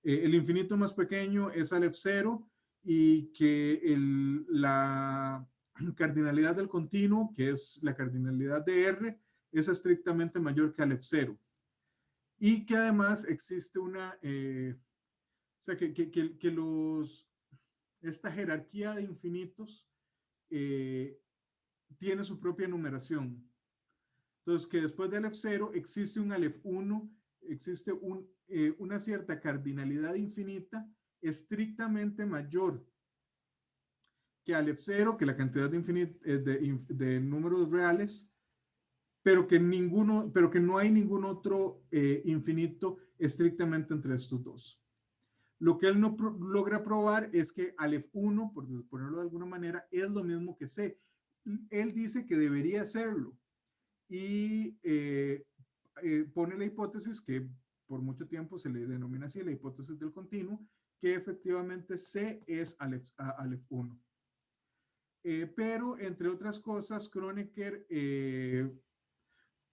el infinito más pequeño es Aleph 0 y que la cardinalidad del continuo, que es la cardinalidad de R, es estrictamente mayor que Aleph 0. Y que además existe o sea, esta jerarquía de infinitos eh, tiene su propia numeración. Entonces, que después de Aleph 0 existe un Aleph 1, existe una cierta cardinalidad infinita estrictamente mayor que Aleph 0, que la cantidad de números reales, pero que no hay ningún otro infinito estrictamente entre estos dos. Lo que él no logra probar es que Aleph 1, por ponerlo de alguna manera, es lo mismo que C. Él dice que debería serlo y pone la hipótesis que por mucho tiempo se le denomina así, la hipótesis del continuo, que efectivamente C es Aleph 1. Pero entre otras cosas, Kronecker,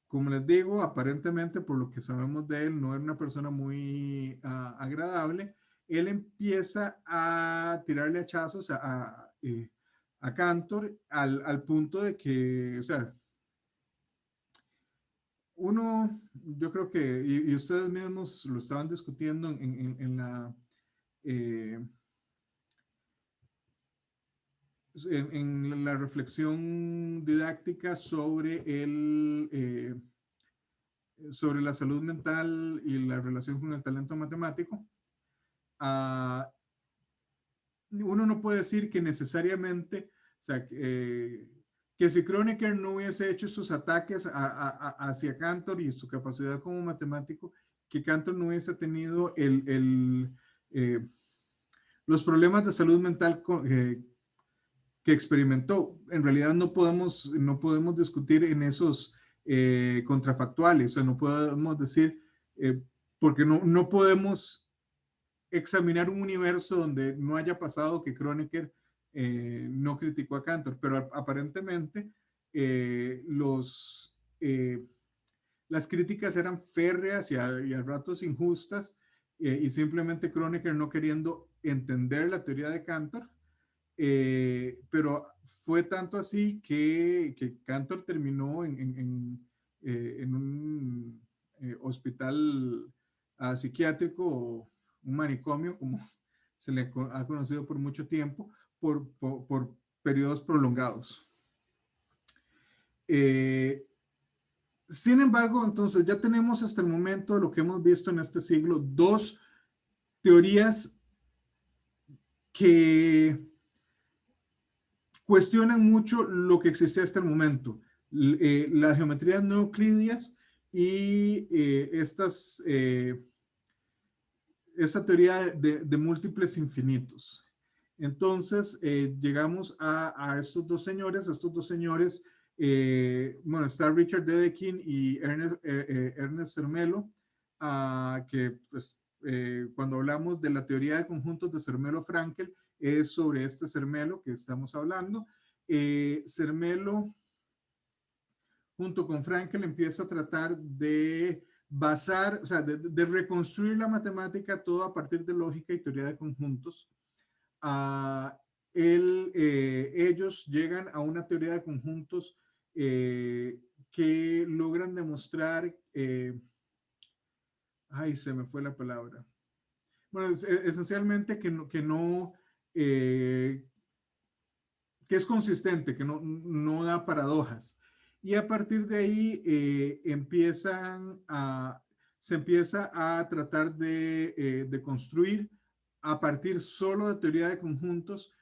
como les digo, aparentemente por lo que sabemos de él, no era una persona muy agradable. Él empieza a tirarle hachazos a Cantor al punto de que, o sea, yo creo que, y ustedes mismos lo estaban discutiendo eh, en la reflexión didáctica sobre la salud mental y la relación con el talento matemático. Uh, Uno no puede decir que necesariamente, o sea, que si Kronecker no hubiese hecho sus ataques hacia Cantor y su capacidad como matemático, que Cantor no hubiese tenido los problemas de salud mental que experimentó. En realidad no podemos discutir en esos contrafactuales, o sea, no podemos decir, porque no podemos examinar un universo donde no haya pasado que Kronecker no criticó a Cantor, pero aparentemente las críticas eran férreas y a ratos injustas, y simplemente Kronecker no queriendo entender la teoría de Cantor, pero fue tanto así que Cantor terminó en un hospital psiquiátrico, un manicomio, como se le ha conocido por mucho tiempo, por periodos prolongados. Sin embargo, entonces ya tenemos hasta el momento lo que hemos visto en este siglo, dos teorías que cuestionan mucho lo que existe hasta el momento. Las geometrías no euclidias y esta teoría de múltiples infinitos. Entonces, llegamos a estos dos señores. Bueno, está Richard Dedekind y Ernest Zermelo, que pues, cuando hablamos de la teoría de conjuntos de Zermelo-Frankel, es sobre este Zermelo que estamos hablando. Zermelo, junto con Frankel, empieza a tratar de basar, o sea, de reconstruir la matemática todo a partir de lógica y teoría de conjuntos. Ellos llegan a una teoría de conjuntos que logran demostrar, ay, se me fue la palabra. Bueno, esencialmente que es consistente, que no da paradojas. Y a partir de ahí se empieza a tratar de construir a partir solo de teoría de conjuntos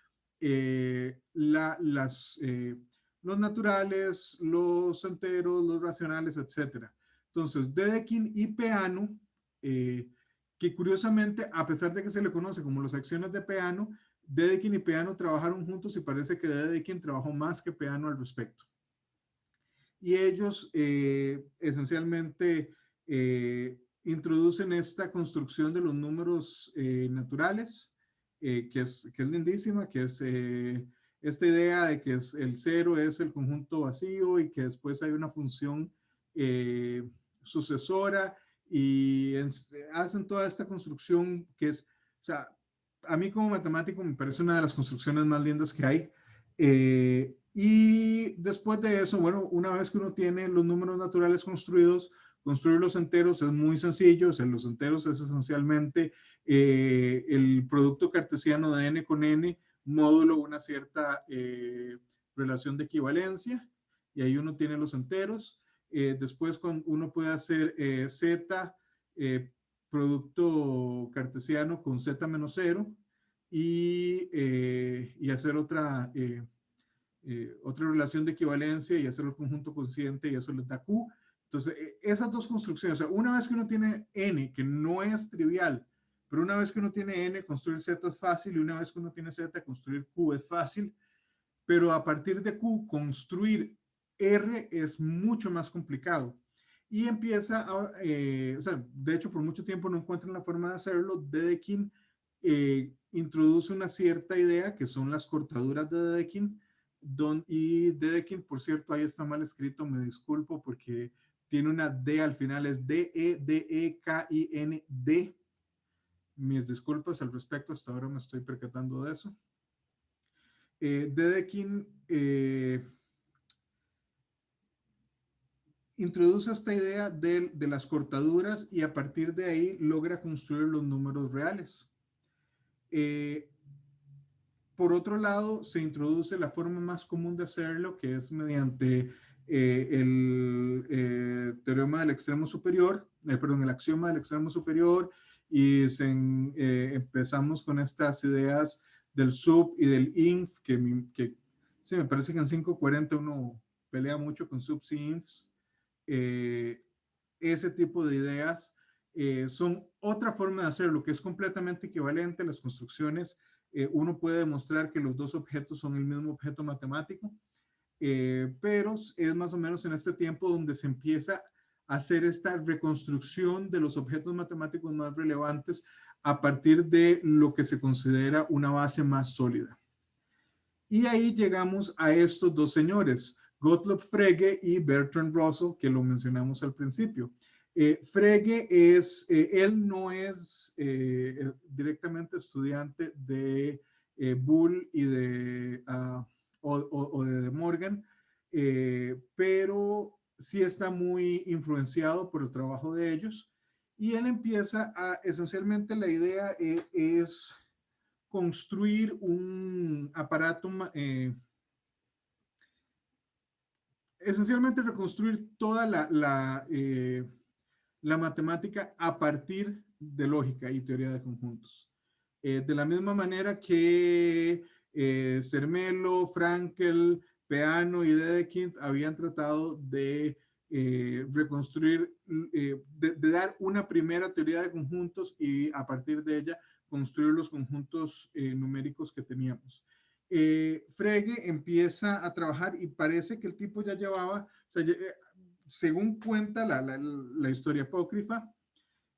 los naturales, los enteros, los racionales, etc. Entonces, Dedekind y Peano, que curiosamente, a pesar de que se le conoce como las acciones de Peano, Dedekind y Peano trabajaron juntos y parece que Dedekind trabajó más que Peano al respecto. y ellos esencialmente introducen esta construcción de los números naturales, que es lindísima, que es esta idea de que el cero es el conjunto vacío y que después hay una función sucesora y hacen toda esta construcción que es, o sea, a mí como matemático me parece una de las construcciones más lindas que hay. Y después de eso, bueno, una vez que uno tiene los números naturales construidos, construir los enteros es muy sencillo. O sea, los enteros es esencialmente el producto cartesiano de n con n, módulo una cierta relación de equivalencia, y ahí uno tiene los enteros. Después uno puede hacer z, producto cartesiano con z menos 0, y hacer otra relación de equivalencia y hacer el conjunto consciente, y eso les da Q. Entonces, esas dos construcciones, o sea, una vez que uno tiene n, que no es trivial, pero una vez que uno tiene n, construir z es fácil, y una vez que uno tiene z, construir q es fácil, pero a partir de q, construir r es mucho más complicado. Y empieza o sea, de hecho, por mucho tiempo no encuentran la forma de hacerlo. Dedekind introduce una cierta idea que son las cortaduras de Dedekind, y Dedekind, por cierto, ahí está mal escrito, me disculpo porque tiene una D al final, es D-E-D-E-K-I-N-D. Mis disculpas al respecto, hasta ahora me estoy percatando de eso. Dedekind introduce esta idea de las cortaduras, y a partir de ahí logra construir los números reales. Por otro lado, se introduce la forma más común de hacerlo, que es mediante el teorema del extremo superior, perdón, el axioma del extremo superior, y empezamos con estas ideas del sub y del inf, que sí, me parece que en 540 uno pelea mucho con subs y infs. Ese tipo de ideas son otra forma de hacerlo, que es completamente equivalente a las construcciones. Uno puede demostrar que los dos objetos son el mismo objeto matemático, pero es más o menos en este tiempo donde se empieza a hacer esta reconstrucción de los objetos matemáticos más relevantes a partir de lo que se considera una base más sólida. Y ahí llegamos a estos dos señores, Gottlob Frege y Bertrand Russell, que lo mencionamos al principio. Frege él no es directamente estudiante de Boole y o de Morgan, pero sí está muy influenciado por el trabajo de ellos. Y él empieza esencialmente la idea es construir un aparato, esencialmente reconstruir toda la matemática a partir de lógica y teoría de conjuntos. De la misma manera que Zermelo, Frankel, Peano y Dedekind habían tratado de reconstruir, de dar una primera teoría de conjuntos y a partir de ella construir los conjuntos numéricos que teníamos. Frege empieza a trabajar y parece que el tipo ya llevaba, o sea, según cuenta la historia apócrifa,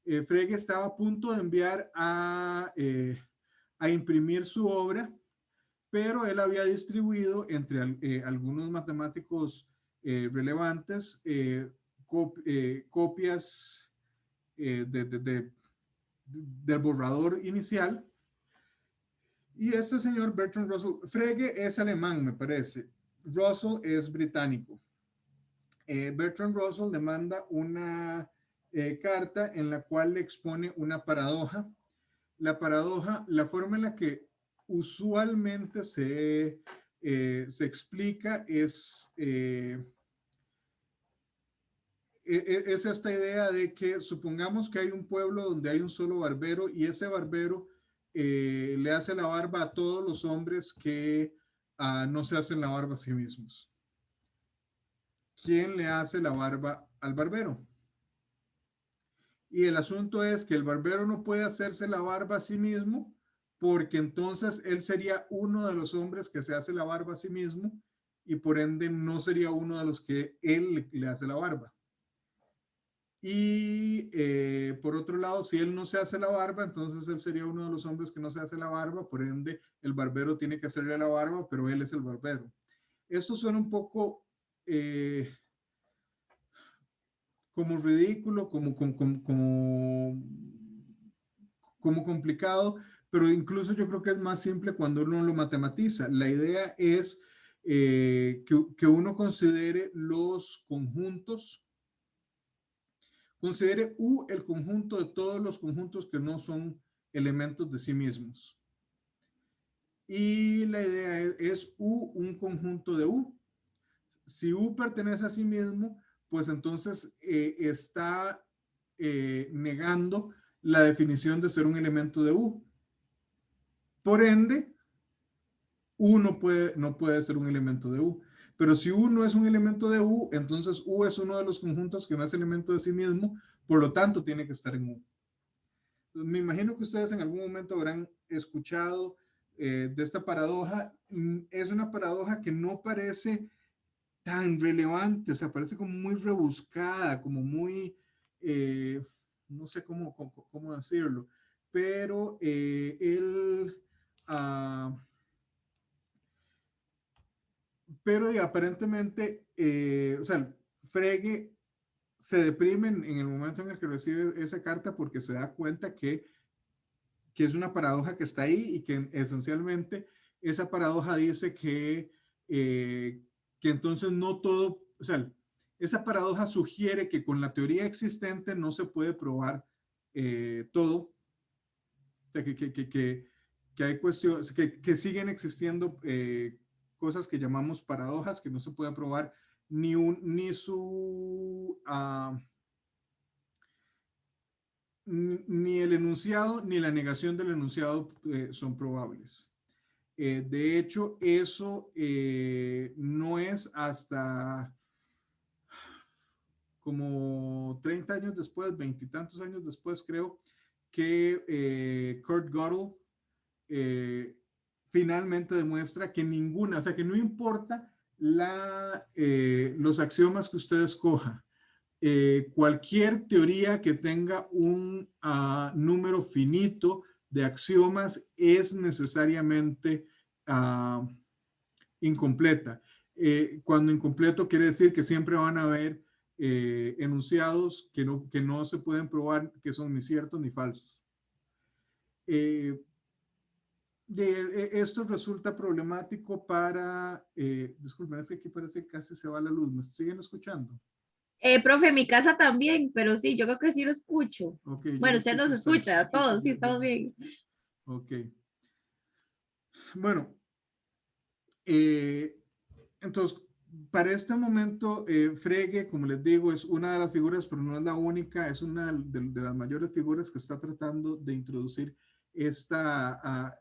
Frege estaba a punto de enviar a imprimir su obra, pero él había distribuido entre algunos matemáticos relevantes copias del borrador inicial. Y este señor Bertrand Russell, Frege es alemán, me parece, Russell es británico. Bertrand Russell le manda una carta en la cual le expone una paradoja. La paradoja, la forma en la que usualmente se explica es esta idea de que supongamos que hay un pueblo donde hay un solo barbero, y ese barbero le hace la barba a todos los hombres que no se hacen la barba a sí mismos. ¿Quién le hace la barba al barbero? Y el asunto es que el barbero no puede hacerse la barba a sí mismo, porque entonces él sería uno de los hombres que se hace la barba a sí mismo, y por ende no sería uno de los que él le hace la barba. Y por otro lado, si él no se hace la barba, entonces él sería uno de los hombres que no se hace la barba, por ende el barbero tiene que hacerle la barba, pero él es el barbero. Esto suena un poco como ridículo, como complicado, pero incluso yo creo que es más simple cuando uno lo matematiza. La idea es que uno considere los conjuntos, considere U el conjunto de todos los conjuntos que no son elementos de sí mismos. Y la idea es U un conjunto de U. Si U pertenece a sí mismo, pues entonces está negando la definición de ser un elemento de U. Por ende, U no puede ser un elemento de U. Pero si U no es un elemento de U, entonces U es uno de los conjuntos que no es elemento de sí mismo, por lo tanto tiene que estar en U. Me imagino que ustedes en algún momento habrán escuchado de esta paradoja. Es una paradoja que no parece tan relevante, o sea, parece como muy rebuscada, como muy, no sé cómo decirlo, pero uh, pero aparentemente, o sea, Frege se deprime en el momento en el que recibe esa carta porque se da cuenta que es una paradoja que está ahí y que esencialmente esa paradoja dice que entonces no todo, o sea, esa paradoja sugiere que con la teoría existente no se puede probar todo, o sea, que hay cuestiones, que siguen existiendo cosas que llamamos paradojas, que no se puede probar ni su... ni el enunciado ni la negación del enunciado son probables. De hecho, eso no es hasta como 30 años después, 20 y tantos años después, creo, que Kurt Gödel finalmente demuestra que ninguna, o sea, que no importa los axiomas que usted escoja, cualquier teoría que tenga un número finito de axiomas es necesariamente incompleta. Cuando incompleto quiere decir que siempre van a haber enunciados que no se pueden probar que son ni ciertos ni falsos. Esto resulta problemático para, disculpen, es que aquí parece que casi se va la luz, ¿me siguen escuchando? Profe, en mi casa también, pero sí, yo creo que sí lo escucho. Ok, yo Bueno, lo usted nos escucho hasta, escucha a todos, sí, estamos bien. ok. Bueno, entonces, para este momento, Frege, como les digo, es una de las figuras, pero no es la única, es una de las mayores figuras que está tratando de introducir esta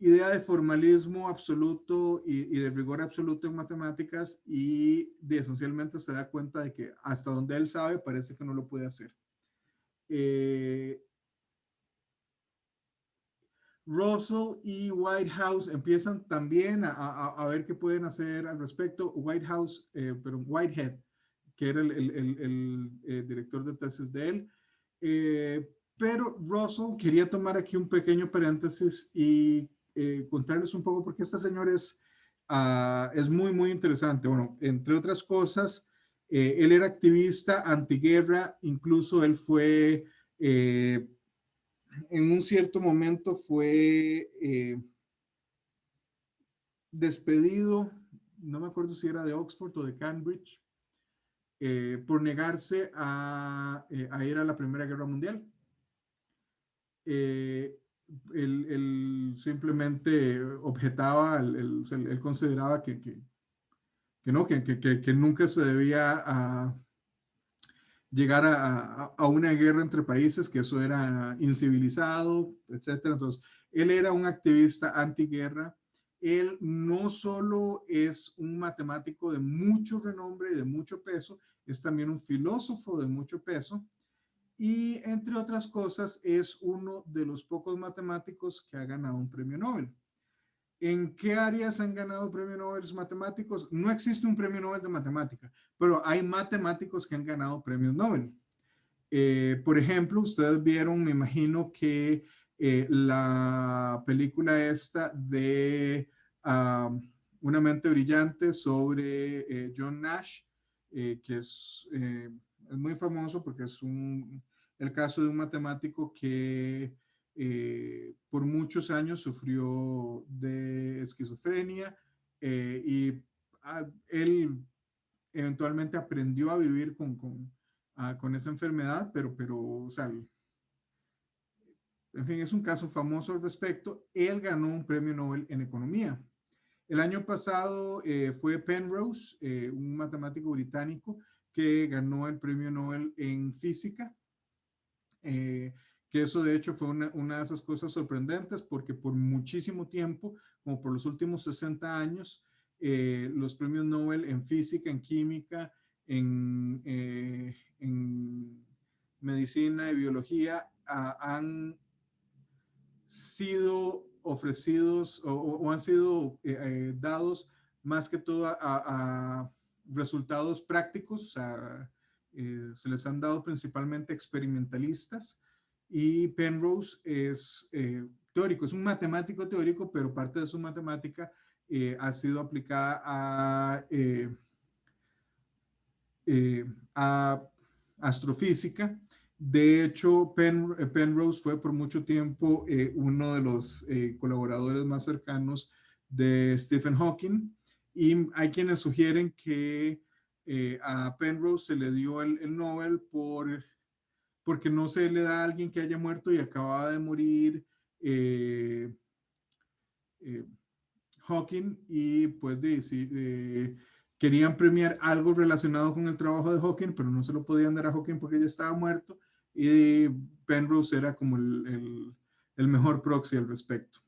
idea de formalismo absoluto y de rigor absoluto en matemáticas y esencialmente se da cuenta de que hasta donde él sabe parece que no lo puede hacer. Russell y Whitehouse empiezan también a ver qué pueden hacer al respecto. Whitehouse, pero Whitehead, que era el director de tesis de él. Pero Russell quería tomar aquí un pequeño paréntesis y contarles un poco porque este señor es muy, muy interesante. Bueno, entre otras cosas, él era activista antiguerra, incluso él fue en un cierto momento fue despedido, no me acuerdo si era de Oxford o de Cambridge, por negarse a ir a la Primera Guerra Mundial. Él simplemente objetaba, él consideraba que no, que nunca se debía llegar a una guerra entre países, que eso era incivilizado, etcétera. Entonces, él era un activista antiguerra. Él no solo es un matemático de mucho renombre y de mucho peso, es también un filósofo de mucho peso y, entre otras cosas, es uno de los pocos matemáticos que ha ganado un premio Nobel. ¿En qué áreas han ganado premios Nobel matemáticos? No existe un premio Nobel de matemática, pero hay matemáticos que han ganado premios Nobel. Por ejemplo, ustedes vieron, me imagino que la película esta de Una mente brillante sobre John Nash, que es muy famoso porque es el caso de un matemático que por muchos años sufrió de esquizofrenia y él eventualmente aprendió a vivir con esa enfermedad, pero, o sea, en fin, es un caso famoso al respecto. Él ganó un premio Nobel en economía. El año pasado fue Penrose, un matemático británico, que ganó el premio Nobel en física. Que eso de hecho fue una de esas cosas sorprendentes porque por muchísimo tiempo, como por los últimos 60 años, los premios Nobel en física, en química, en medicina y biología han sido ofrecidos o han sido dados más que todo a resultados prácticos, o sea, se les han dado principalmente experimentalistas y Penrose es teórico, es un matemático teórico, pero parte de su matemática ha sido aplicada a astrofísica. De hecho, Penrose fue por mucho tiempo uno de los colaboradores más cercanos de Stephen Hawking y hay quienes sugieren que a Penrose se le dio el Nobel porque no se le da a alguien que haya muerto y acababa de morir eh, eh, Hawking y pues querían premiar algo relacionado con el trabajo de Hawking, pero no se lo podían dar a Hawking porque ya estaba muerto y Penrose era como el mejor proxy al respecto.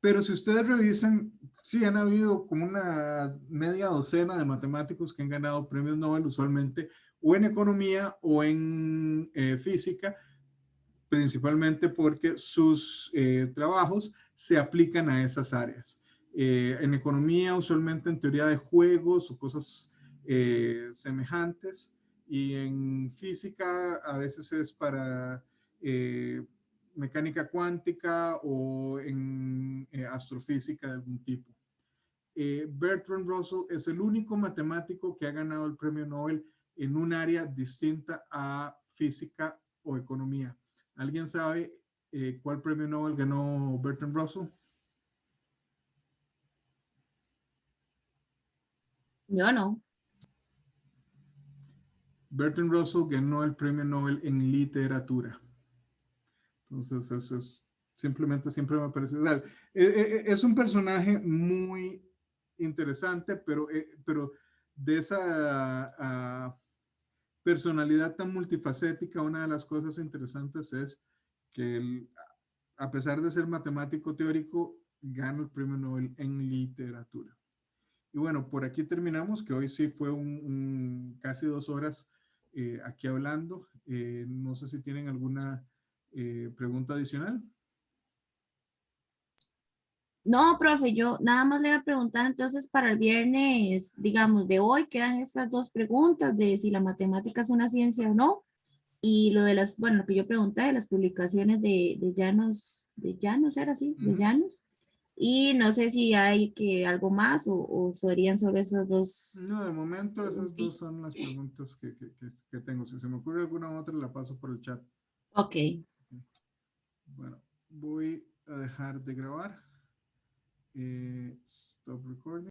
Pero si ustedes revisan, sí han habido como una media docena de matemáticos que han ganado premios Nobel usualmente o en economía o en física, principalmente porque sus trabajos se aplican a esas áreas. En economía, usualmente en teoría de juegos o cosas semejantes, y en física a veces es para mecánica cuántica o en astrofísica de algún tipo. Bertrand Russell es el único matemático que ha ganado el premio Nobel en un área distinta a física o economía. ¿Alguien sabe cuál premio Nobel ganó Bertrand Russell? Yo no. Bertrand Russell ganó el premio Nobel en literatura. Entonces, simplemente siempre me parece. O sea, es un personaje muy interesante, pero de esa personalidad tan multifacética, una de las cosas interesantes es que él, a pesar de ser matemático teórico, gana el premio Nobel en literatura. Y bueno, por aquí terminamos, que hoy sí fue casi 2 horas aquí hablando. No sé si tienen alguna pregunta adicional. No, profe, yo nada más le voy a preguntar entonces para el viernes, digamos, de hoy quedan estas dos preguntas de si la matemática es una ciencia o no y lo de las, bueno, lo que yo pregunté de las publicaciones de Llanos, ¿era así? Uh De -huh. Llanos. Y no sé si hay que algo más o serían sobre esos dos No, de momento esas dos preguntitas. son las preguntas que tengo. Si se me ocurre alguna otra, la paso por el chat. Ok. Bueno, voy a dejar de grabar. Stop recording.